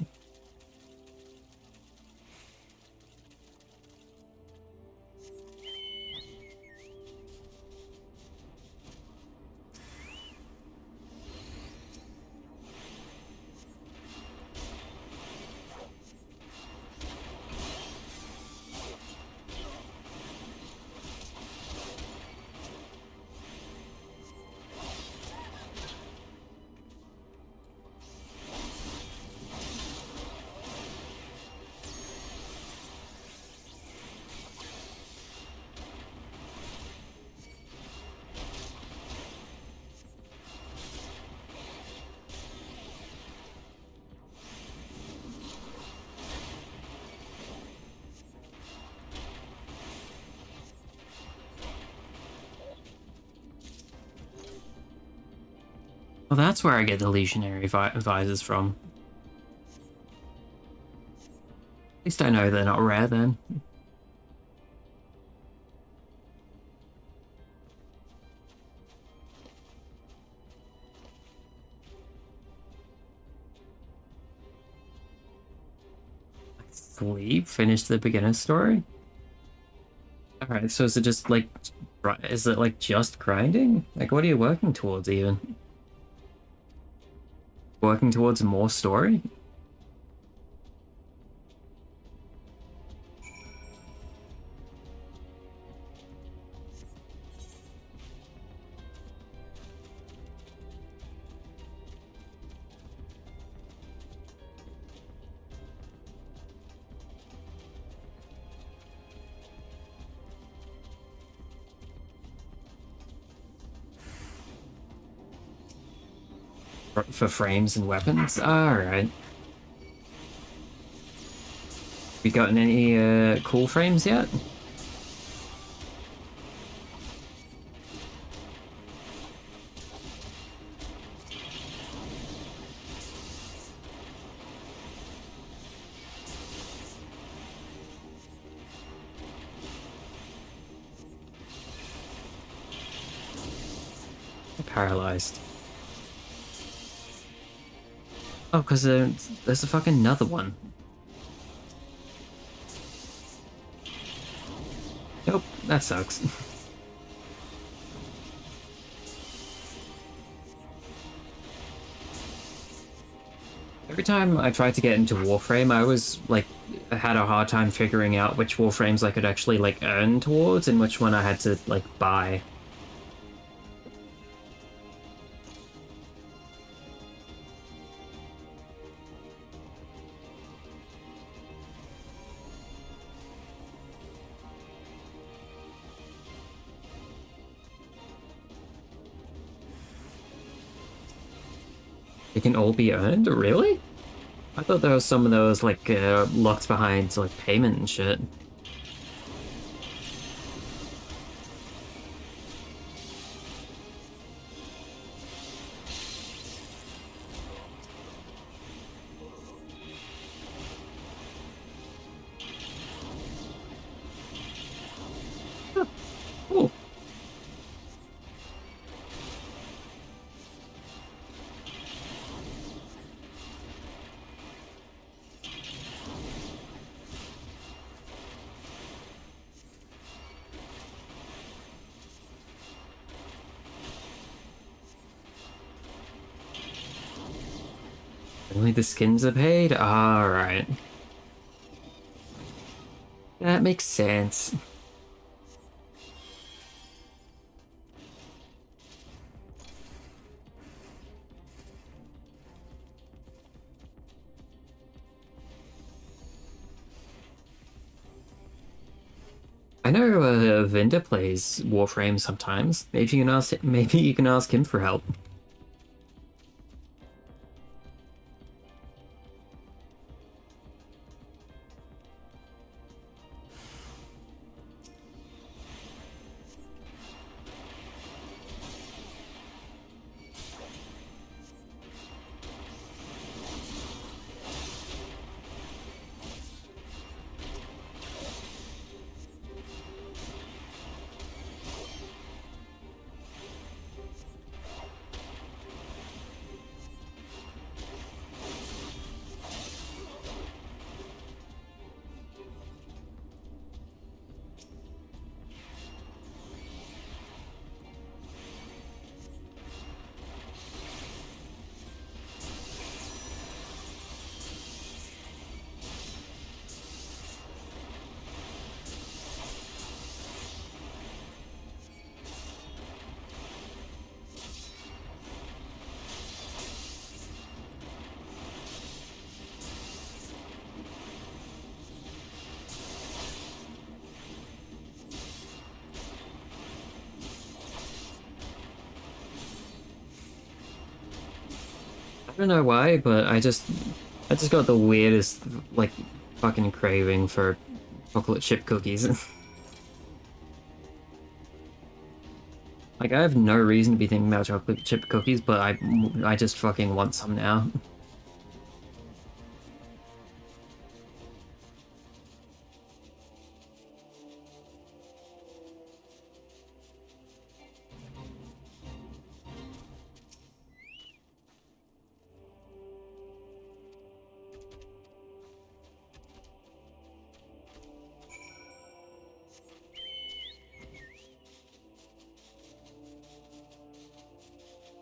Well, that's where I get the Legionary visors from. At least I know they're not rare then. Sleep? Finish the beginner story? Alright, so is it just like... Is it like just grinding? Like, what are you working towards even? Working towards more story? For frames and weapons? Alright. We gotten any cool frames yet? Paralyzed. Oh, because there's a fucking another one. Nope, that sucks. Every time I tried to get into Warframe, I always, like, had a hard time figuring out which Warframes I could actually, like, earn towards and which one I had to, like, buy. They can all be earned? Really? I thought there was some of those, like, locked behind, like, payment and shit. Only the skins are paid? Alright. That makes sense. I know Vinda plays Warframe sometimes. Maybe you can ask him for help. I don't know why, but I just got the weirdest, like, fucking craving for chocolate chip cookies. Like, I have no reason to be thinking about chocolate chip cookies, but I just fucking want some now.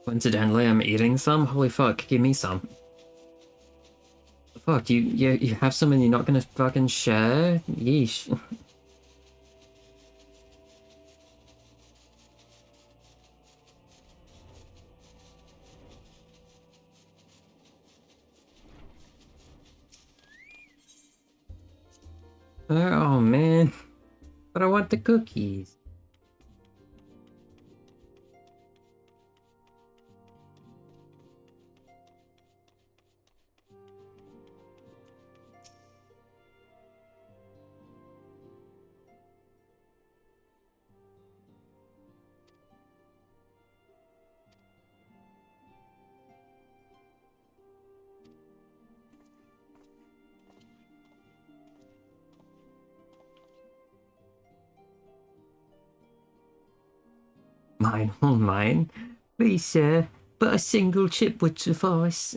Coincidentally, I'm eating some? Holy fuck, give me some. Fuck, you have some and you're not gonna fucking share? Yeesh. Oh man, but I want the cookies. Mine, all mine. Please, sir, but a single chip would suffice.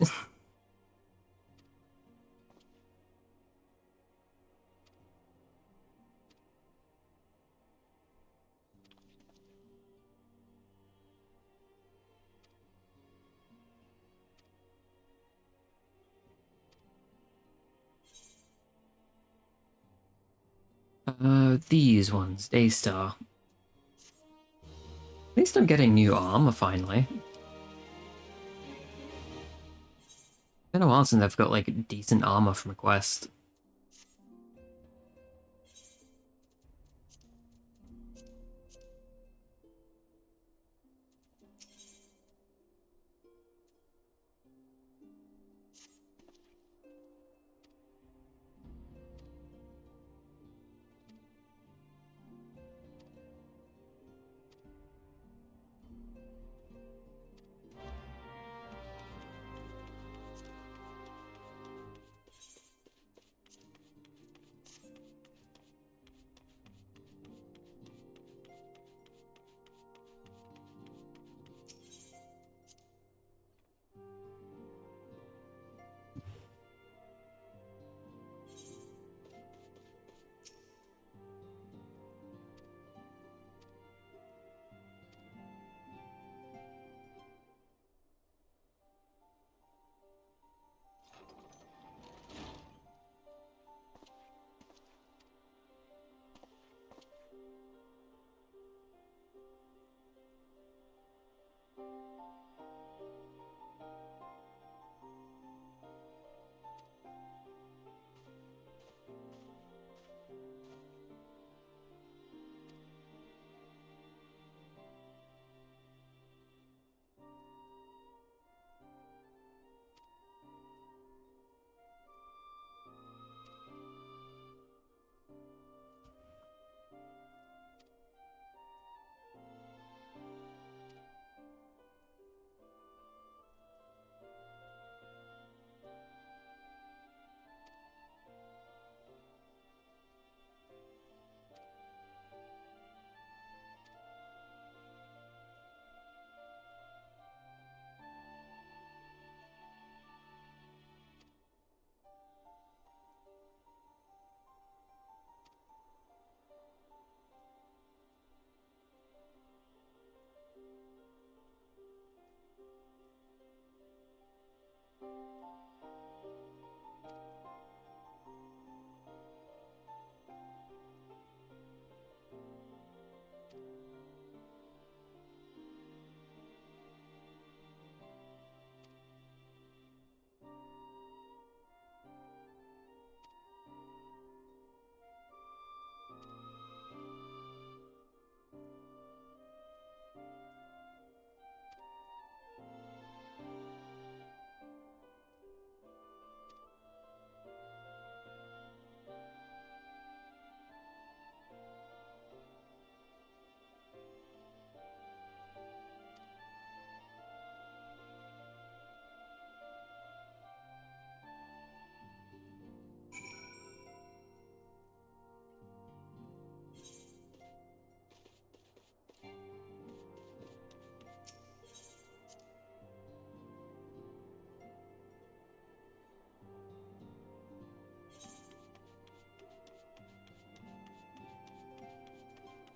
These ones, A-Star. At least I'm getting new armor, finally. Been a while since I've got, like, decent armor from a quest.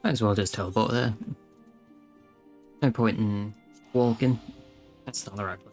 Might as well just teleport there. No point in walking. That's not the right place.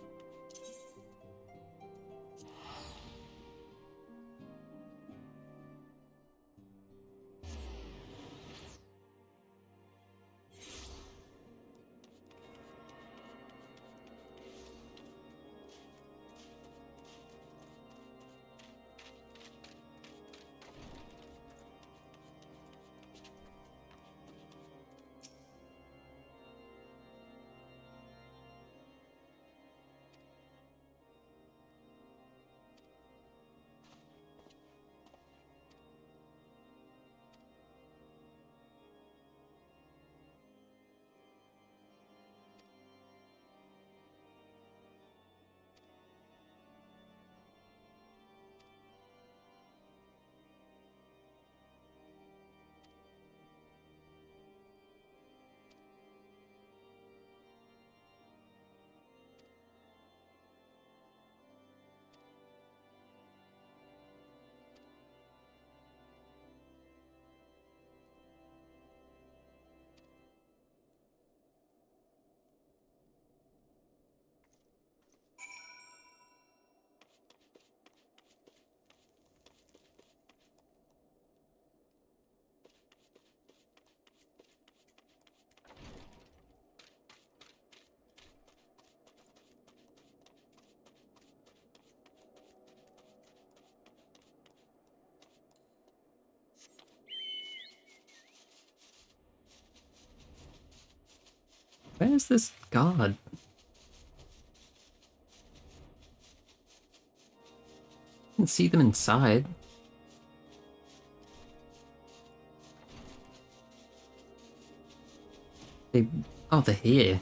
Where's this guard? I can see them inside. They... Oh, they're here.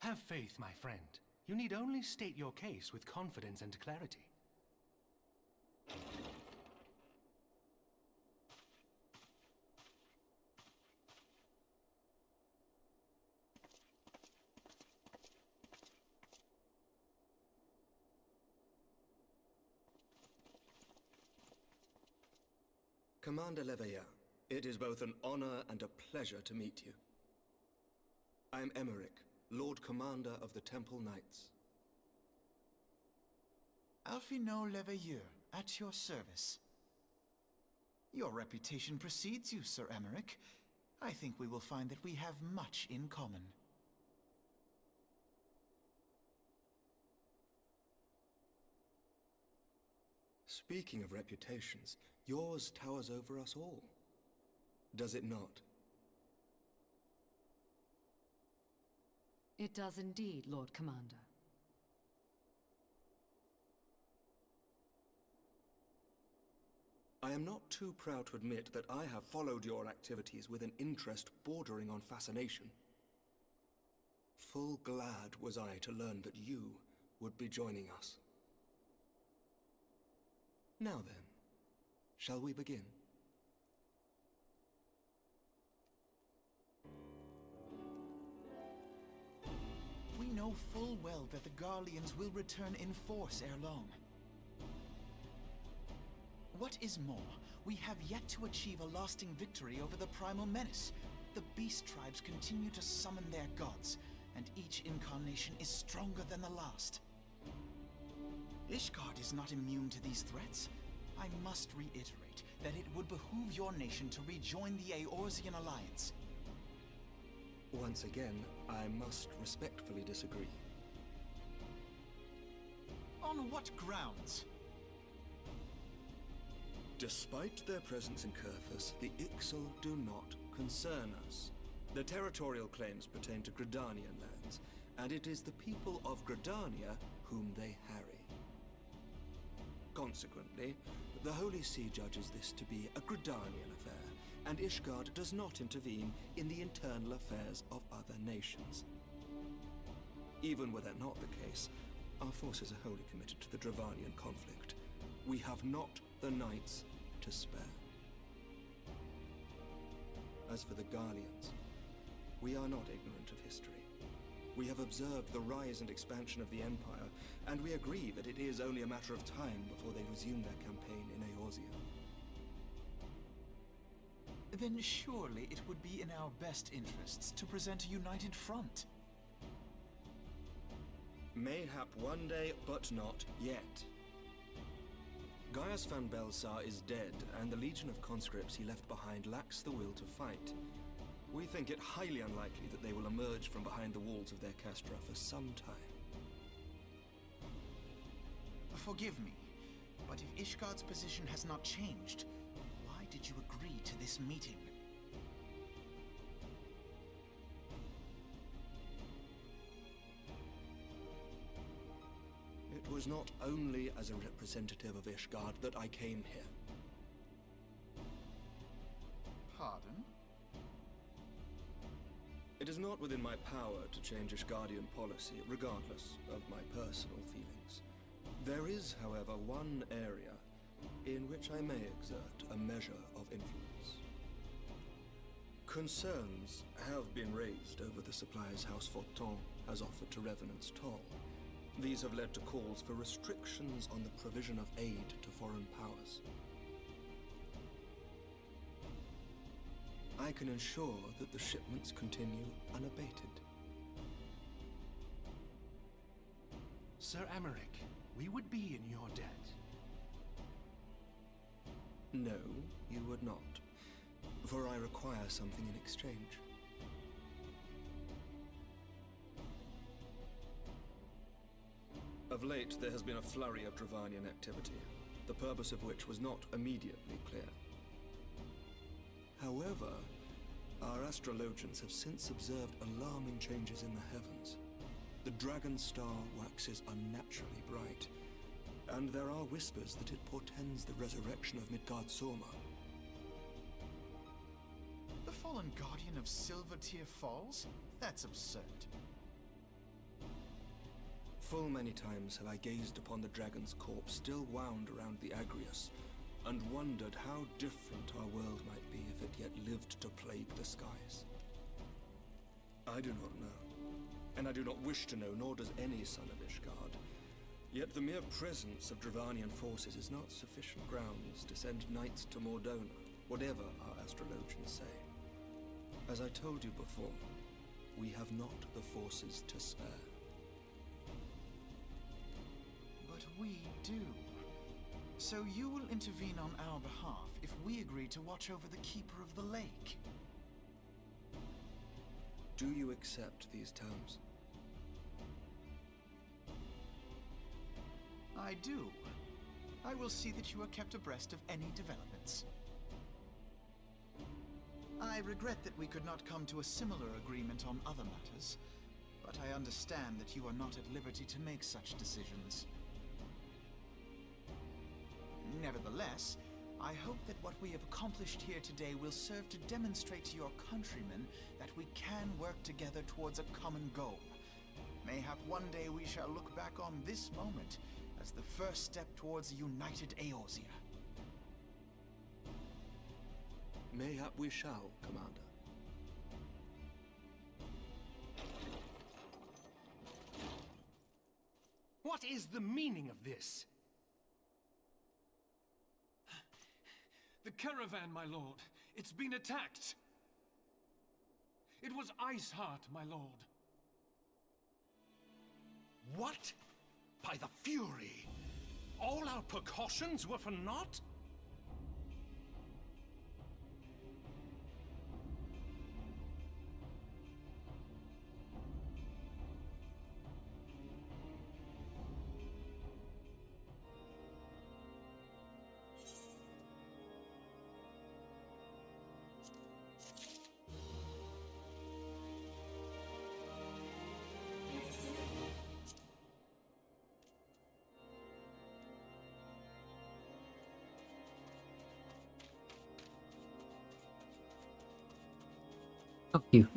Have faith, my friend. You need only state your case with confidence and clarity. Commander Leveilleur, it is both an honor and a pleasure to meet you. I am Emmerich, Lord Commander of the Temple Knights. Alphino Leveilleur, at your service. Your reputation precedes you, Sir Emmerich. I think we will find that we have much in common. Speaking of reputations, yours towers over us all. Does it not? It does indeed, Lord Commander. I am not too proud to admit that I have followed your activities with an interest bordering on fascination. Full glad was I to learn that you would be joining us. Now then, shall we begin? We know full well that the Garleans will return in force ere long. What is more, we have yet to achieve a lasting victory over the primal menace. The beast tribes continue to summon their gods, and each incarnation is stronger than the last. Ishgard is not immune to these threats. I must reiterate that it would behoove your nation to rejoin the Eorzean Alliance. Once again, I must respectfully disagree. On what grounds? Despite their presence in Kurthus, the Ixal do not concern us. Their territorial claims pertain to Gridanian lands, and it is the people of Gridania whom they harry. Consequently, the Holy See judges this to be a Gridanian affair, and Ishgard does not intervene in the internal affairs of other nations. Even were that not the case, Our forces are wholly committed to the Dravanian conflict. We have not the knights to spare. As for the Garleans, we are not ignorant of history. We have observed the rise and expansion of the Empire, and we agree that it is only a matter of time before they resume their campaign in Eorzea. Then surely it would be in our best interests to present a united front. Mayhap one day, but not yet. Gaius van Belsar is dead, and the legion of conscripts he left behind lacks the will to fight. We think it highly unlikely that they will emerge from behind the walls of their castra for some time. Forgive me, but if Ishgard's position has not changed, why did you agree to this meeting? It was not only as a representative of Ishgard that I came here. Pardon? It is not within my power to change Ishgardian policy, regardless of my personal feelings. There is, however, one area in which I may exert a measure of influence. Concerns have been raised over the supplies House Fortin has offered to Revenant's Toll. These have led to calls for restrictions on the provision of aid to foreign powers. I can ensure that the shipments continue unabated. Sir Amaric, we would be in your debt. No, you would not, for I require something in exchange. Of late, there has been a flurry of Dravanian activity, the purpose of which was not immediately clear. However, our astrologians have since observed alarming changes in the heavens. The dragon star waxes unnaturally bright, and there are whispers that it portends the resurrection of Midgard Sorma. The fallen guardian of Silvertear Falls? That's absurd. Full many times have I gazed upon the dragon's corpse still wound around the Agrius, and wondered how different our world might be if it yet lived to plague the skies. I do not know, and I do not wish to know, nor does any son of Ishgard. Yet the mere presence of Dravanian forces is not sufficient grounds to send knights to Mordona, whatever our astrologians say. As I told you before, we have not the forces to spare. But we do. So you will intervene on our behalf if we agree to watch over the Keeper of the Lake. Do you accept these terms? I do. I will see that you are kept abreast of any developments. I regret that we could not come to a similar agreement on other matters, but I understand that you are not at liberty to make such decisions. Nevertheless, I hope that what we have accomplished here today will serve to demonstrate to your countrymen that we can work together towards a common goal. Mayhap one day we shall look back on this moment as the first step towards a united Eorzea. Mayhap we shall, Commander. What is the meaning of this? The caravan, my lord. It's been attacked. It was Iceheart, my lord. What? By the Fury! All our precautions were for naught? Fuck you.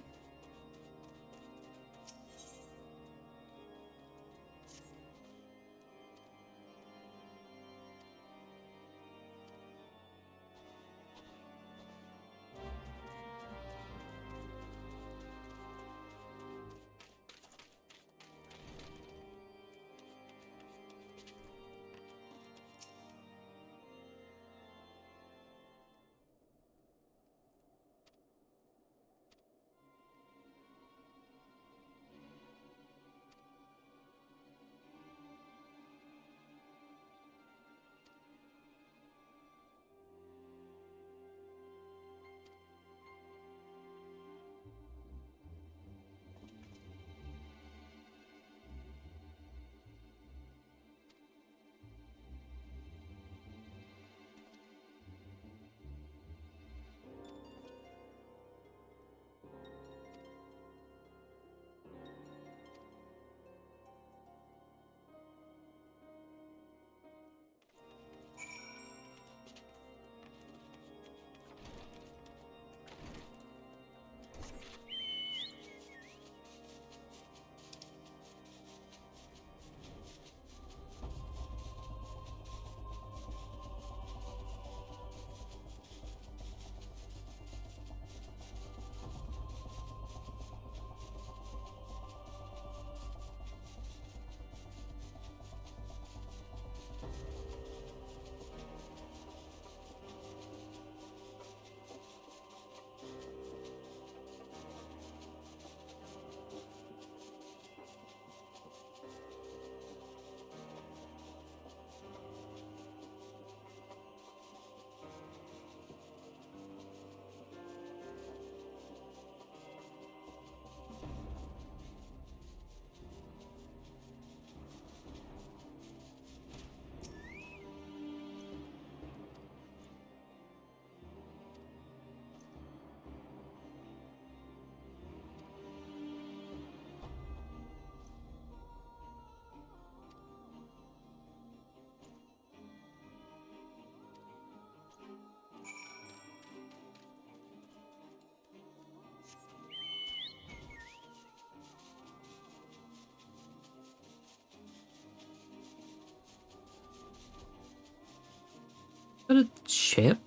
What a ship?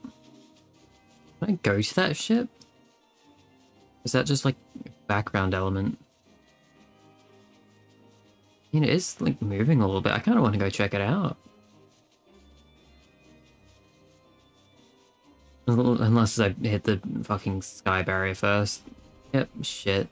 Can I go to that ship? Is that just like a background element? I mean, it is like moving a little bit. I kind of want to go check it out. Unless I hit the fucking sky barrier first. Yep, shit.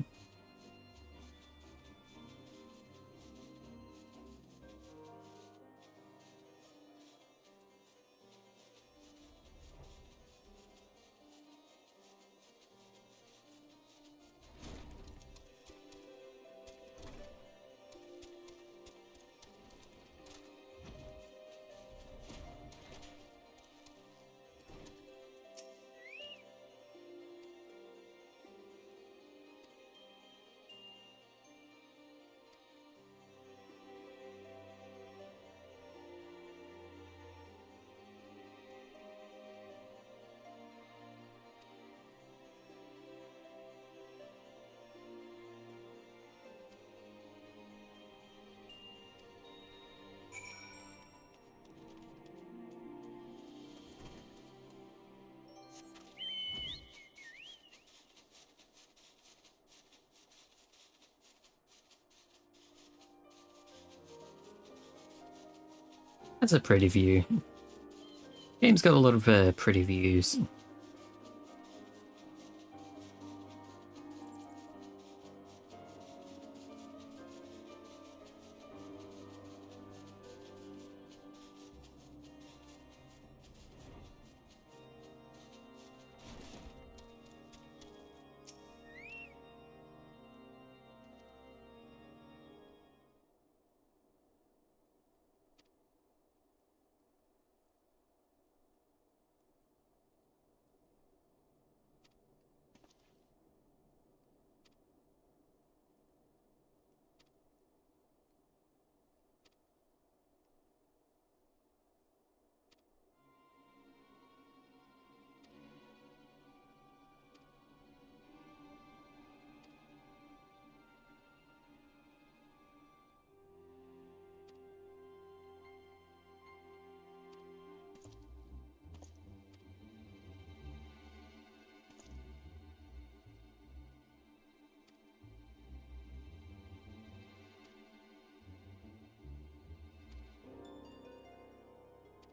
That's a pretty view. Game's got a lot of pretty views.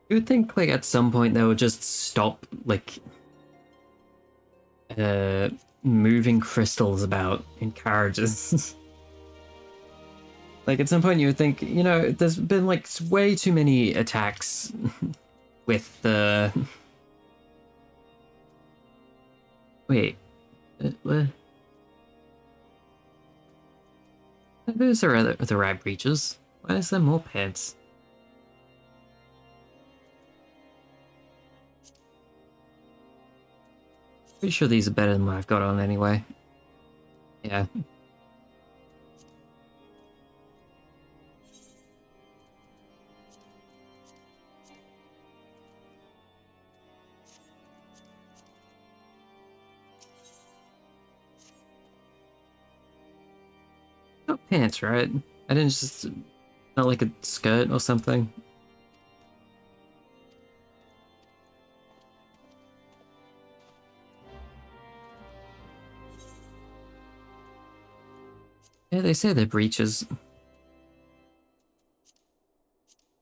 You would think, like, at some point they would just stop, like, moving crystals about in carriages. Like, at some point you would think, you know, there's been, like, way too many attacks with the... Wait. What? Those are the right breaches. Why is there more pants? Pretty sure these are better than what I've got on anyway. Yeah. Not pants, right? I didn't just... Not like a skirt or something. Yeah, they say they're breeches.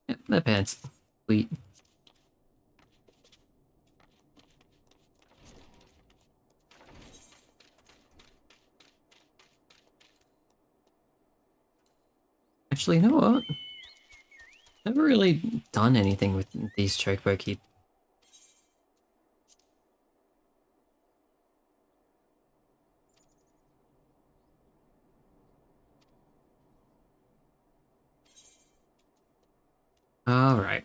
Yep, they're pants. Sweet. Actually, you know what? Never really done anything with these chocobo keep. Alright.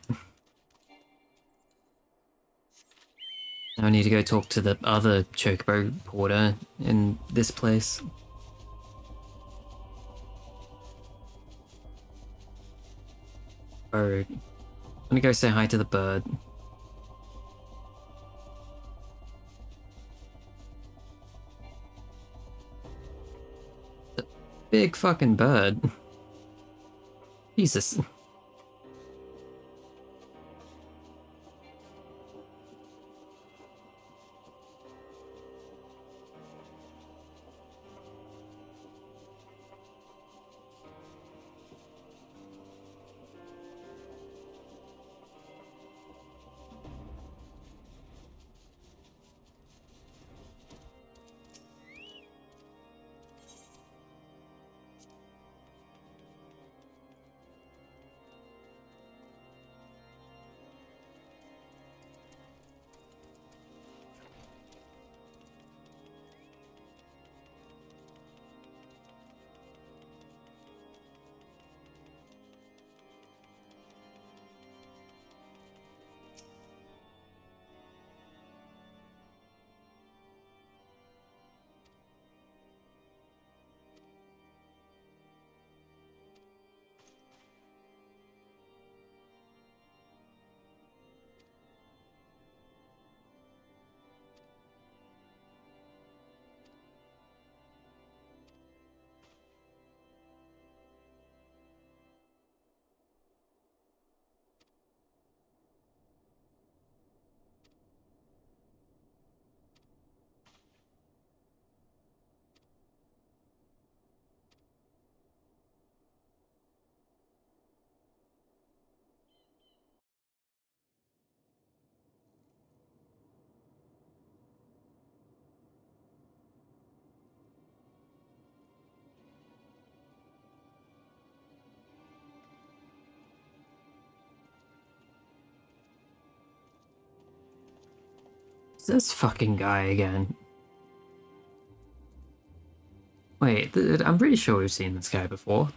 Now I need to go talk to the other chocobo porter in this place. Bird. I'm gonna go say hi to the bird. The big fucking bird. Jesus. It's this fucking guy again. Wait, I'm pretty sure we've seen this guy before.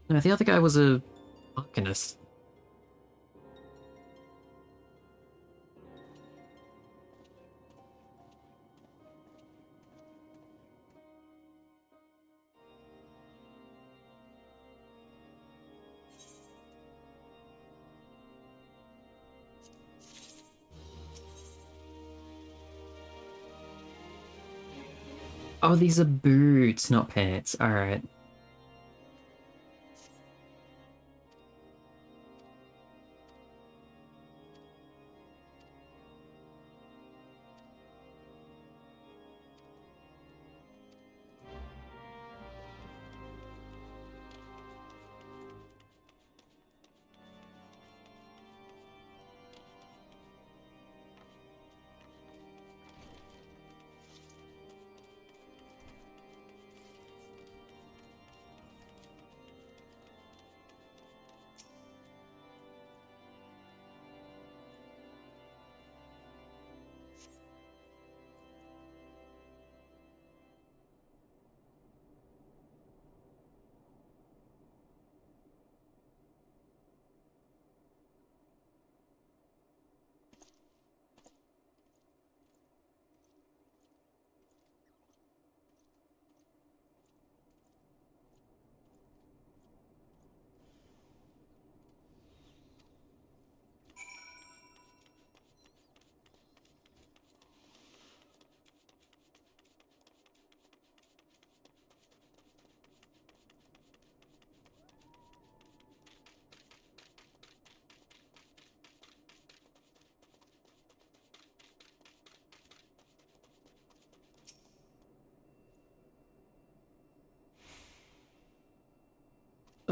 No, the other guy was a arcanist. Oh, these are boots, not pants. Alright.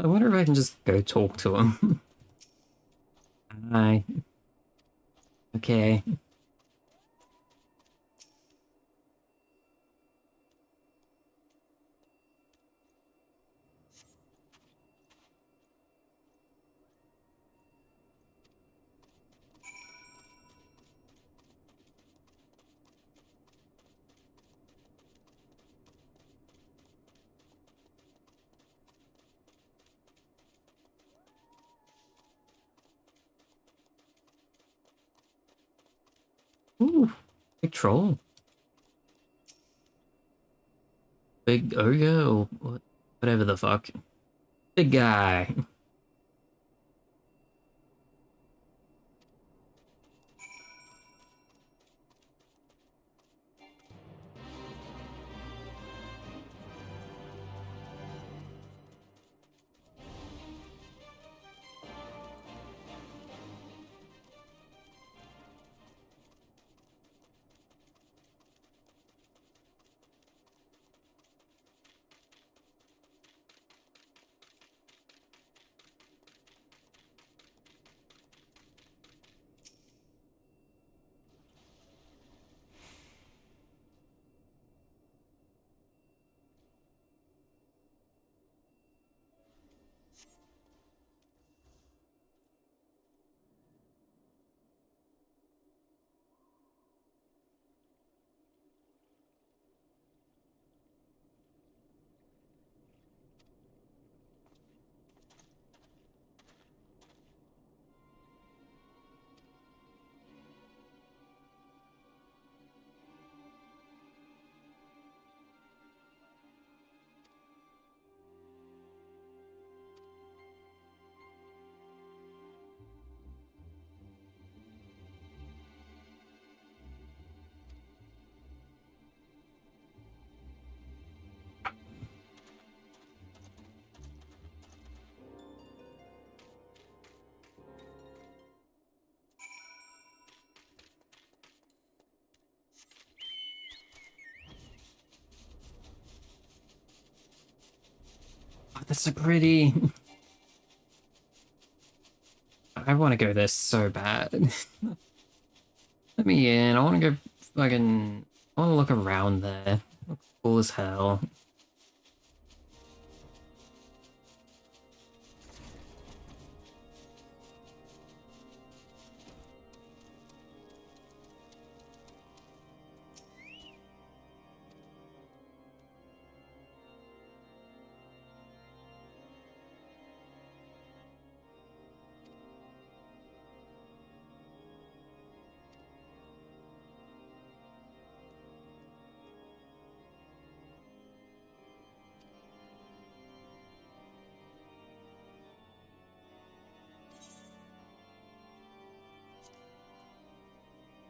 I wonder if I can just go talk to him. Hi. Okay. Ooh, big troll. Big ogre or whatever the fuck. Big guy. Oh, that's so pretty. I want to go there so bad. Let me in. I want to go fucking... I want to look around there. Looks cool as hell.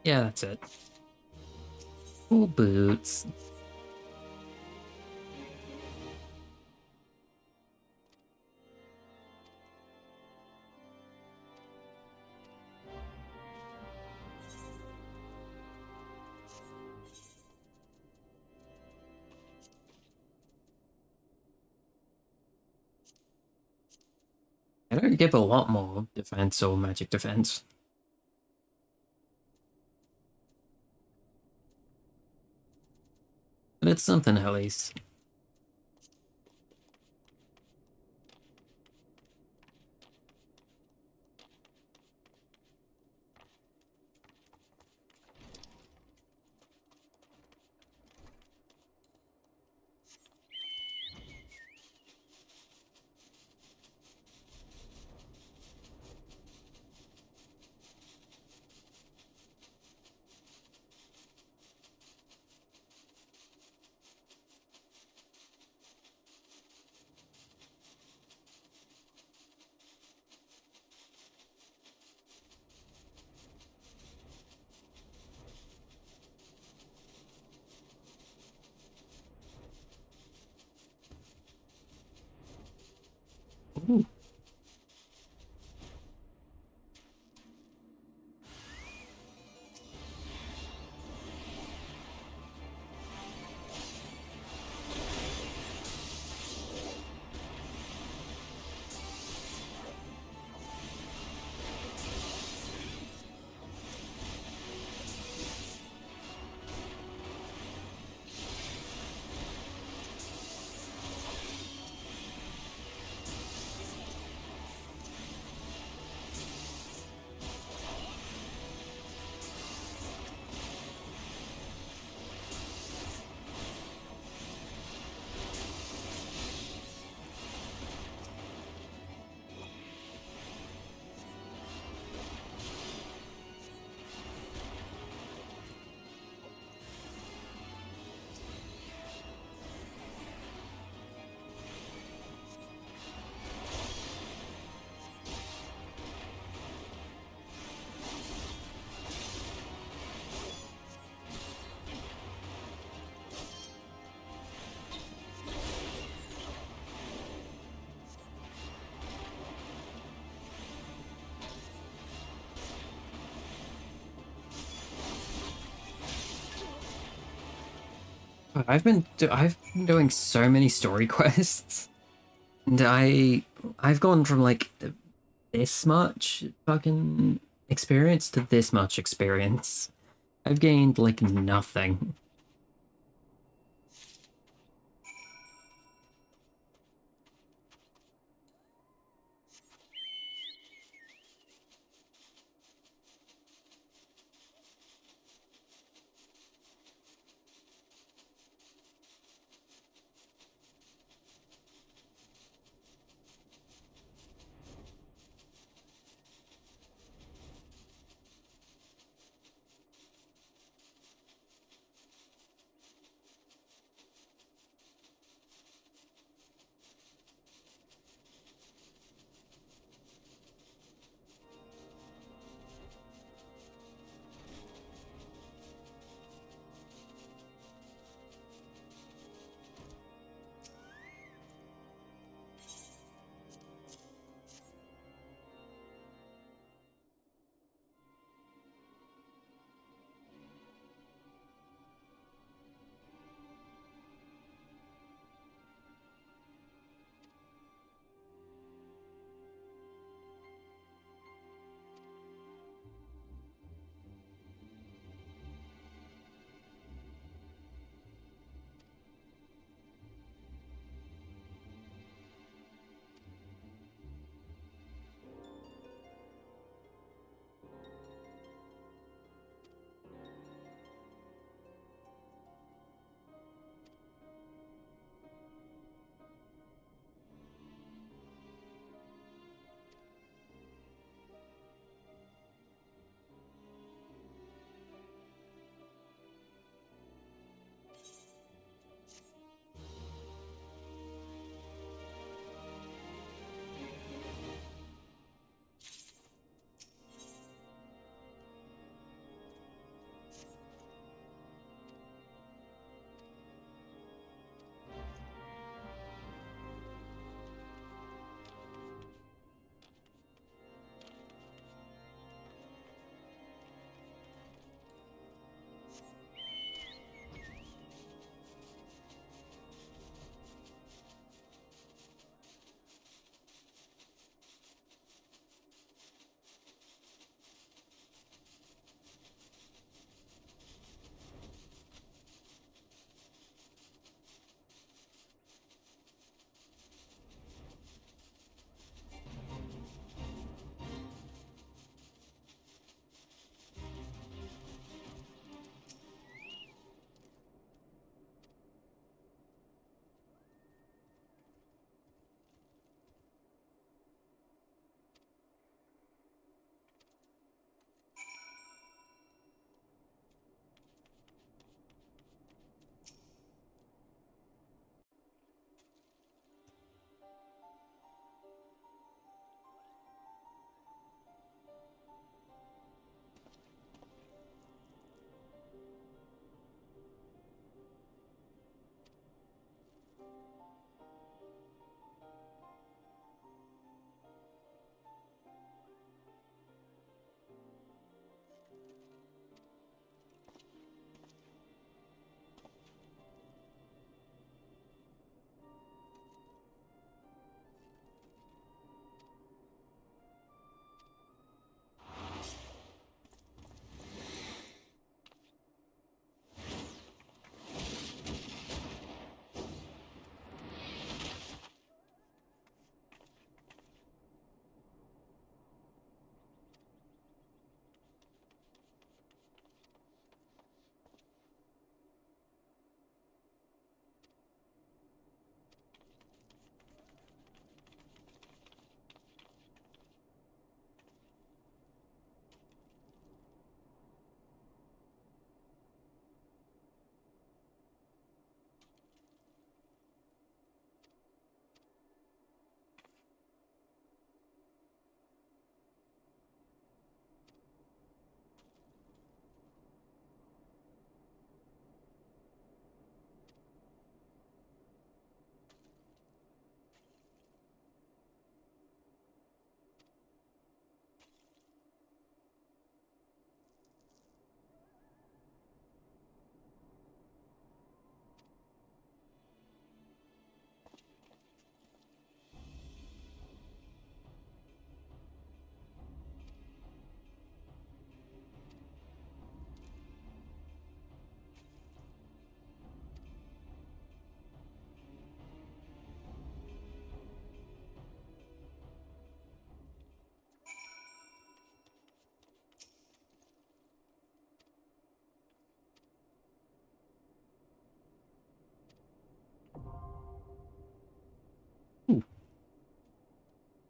Yeah, that's it. Cool boots. I don't give a lot more defense or magic defense. But it's something at least. Ooh. I've been doing so many story quests, and I've gone from like this much fucking experience to this much experience. I've gained like nothing.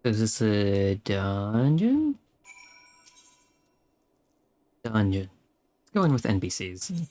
Is this a dungeon? Dungeon. Let's go in with NPCs.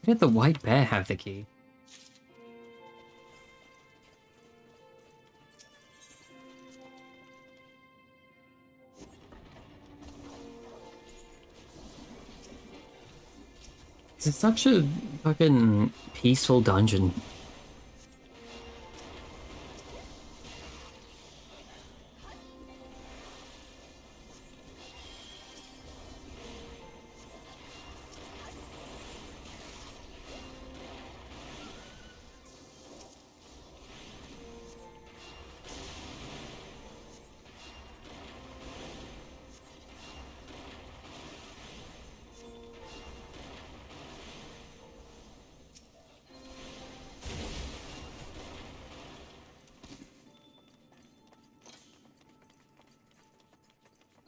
Did the white bear have the key? It's such a fucking peaceful dungeon.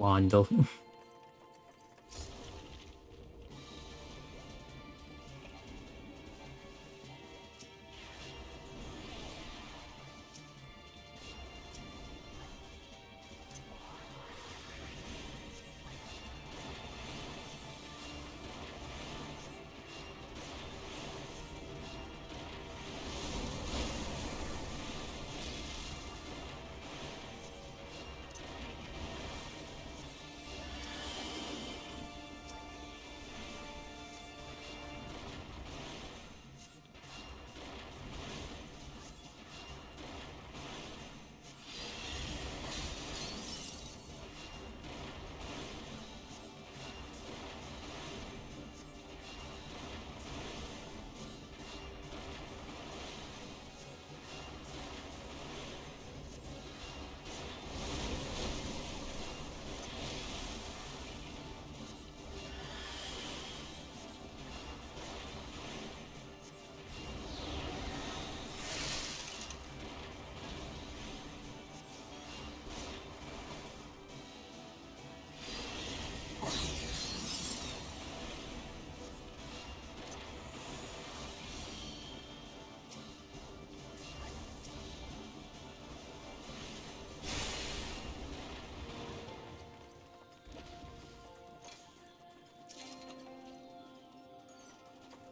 Wandel.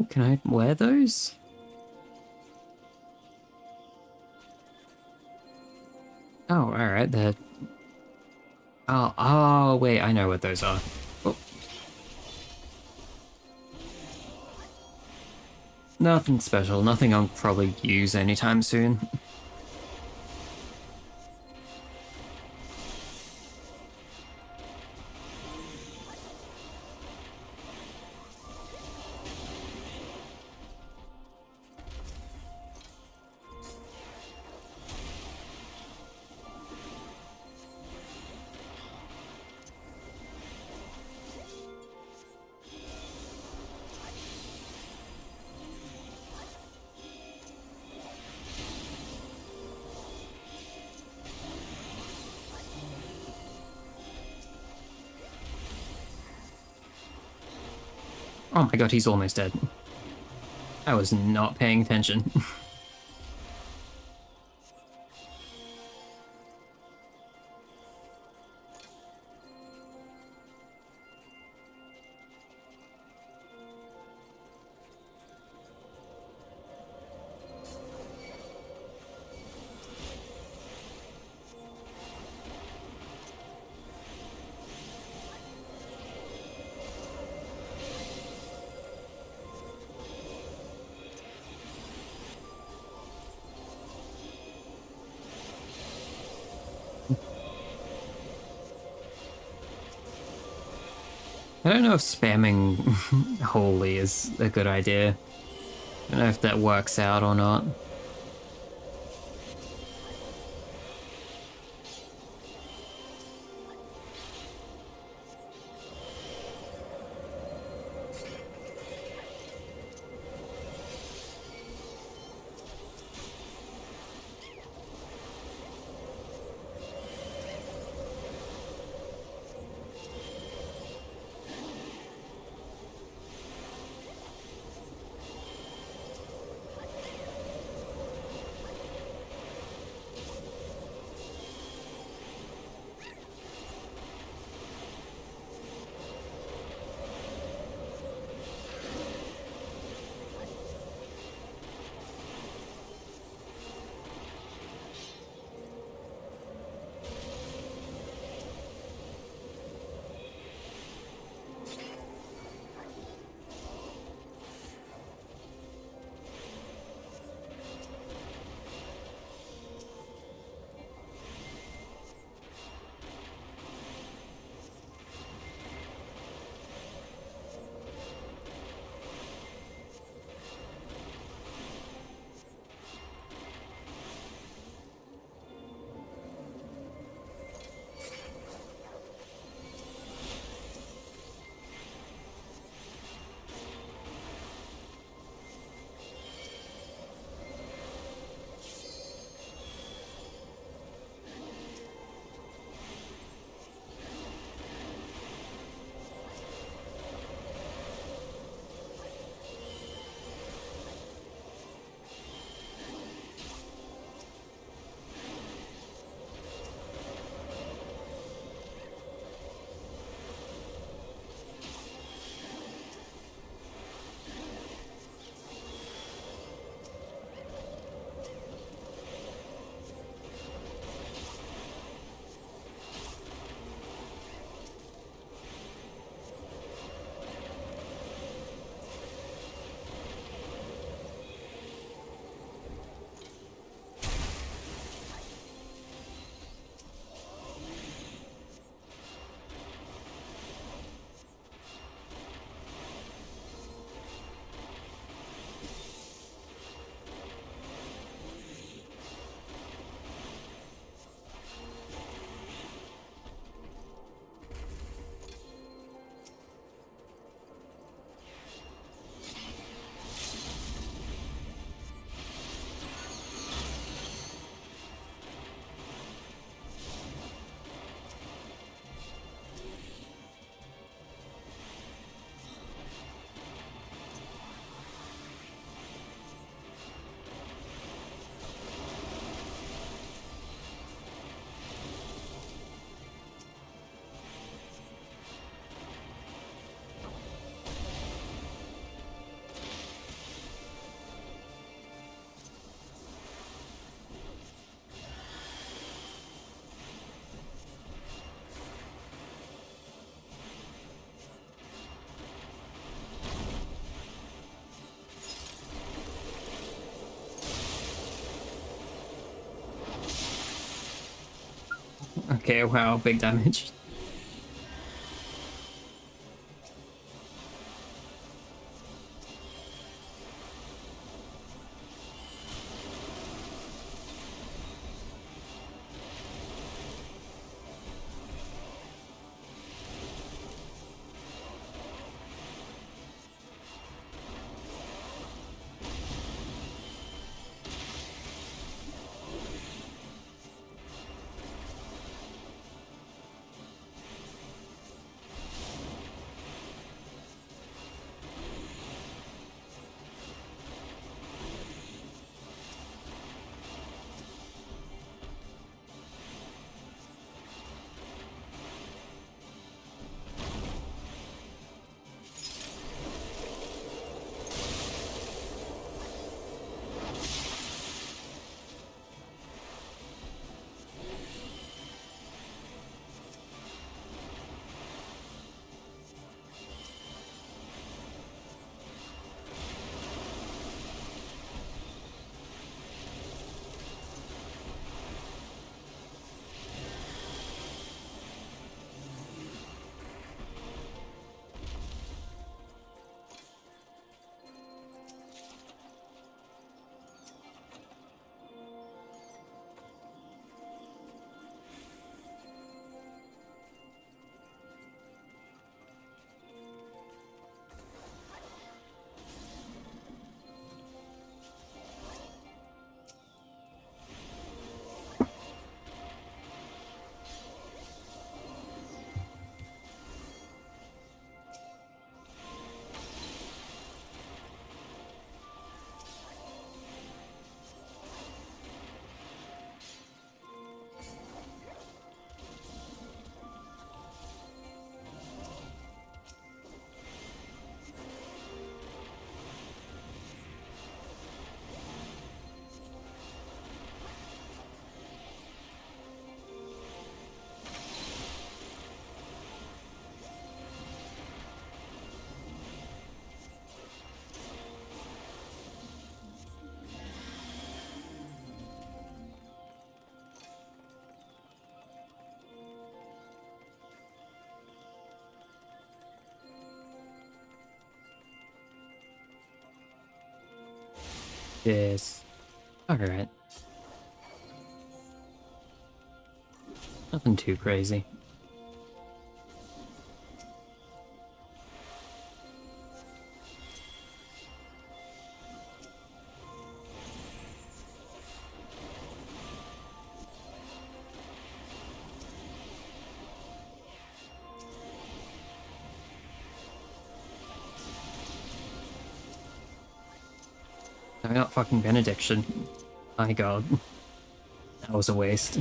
Can I wear those? Oh, alright, they're... Oh, wait, I know what those are. Oh. Nothing special, nothing I'll probably use anytime soon. Oh my god, he's almost dead. I was not paying attention. I don't know if spamming Holy is a good idea. I don't know if that works out or not. Okay, wow, big damage. Yes. Alright. Nothing too crazy. I got fucking benediction. My god. That was a waste.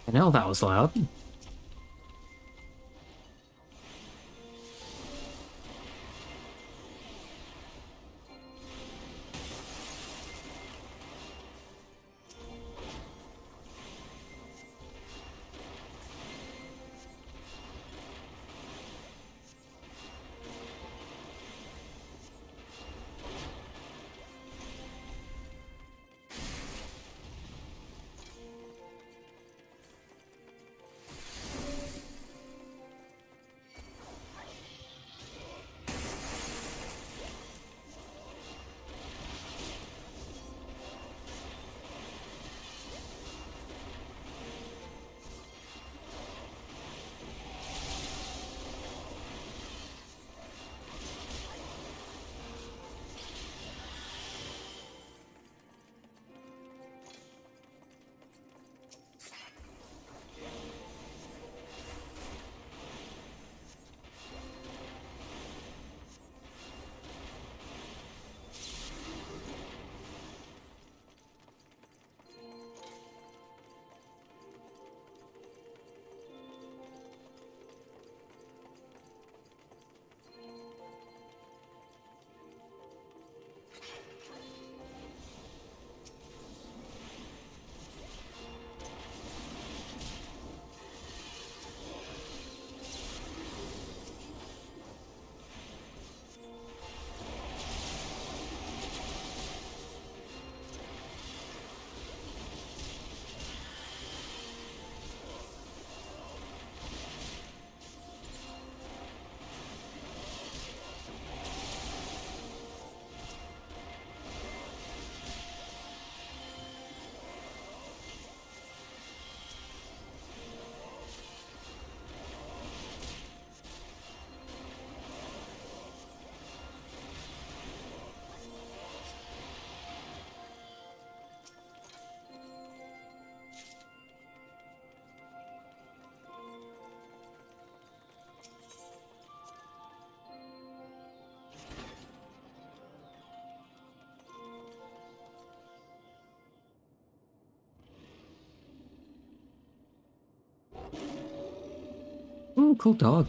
I know that was loud. Oh, cool dog.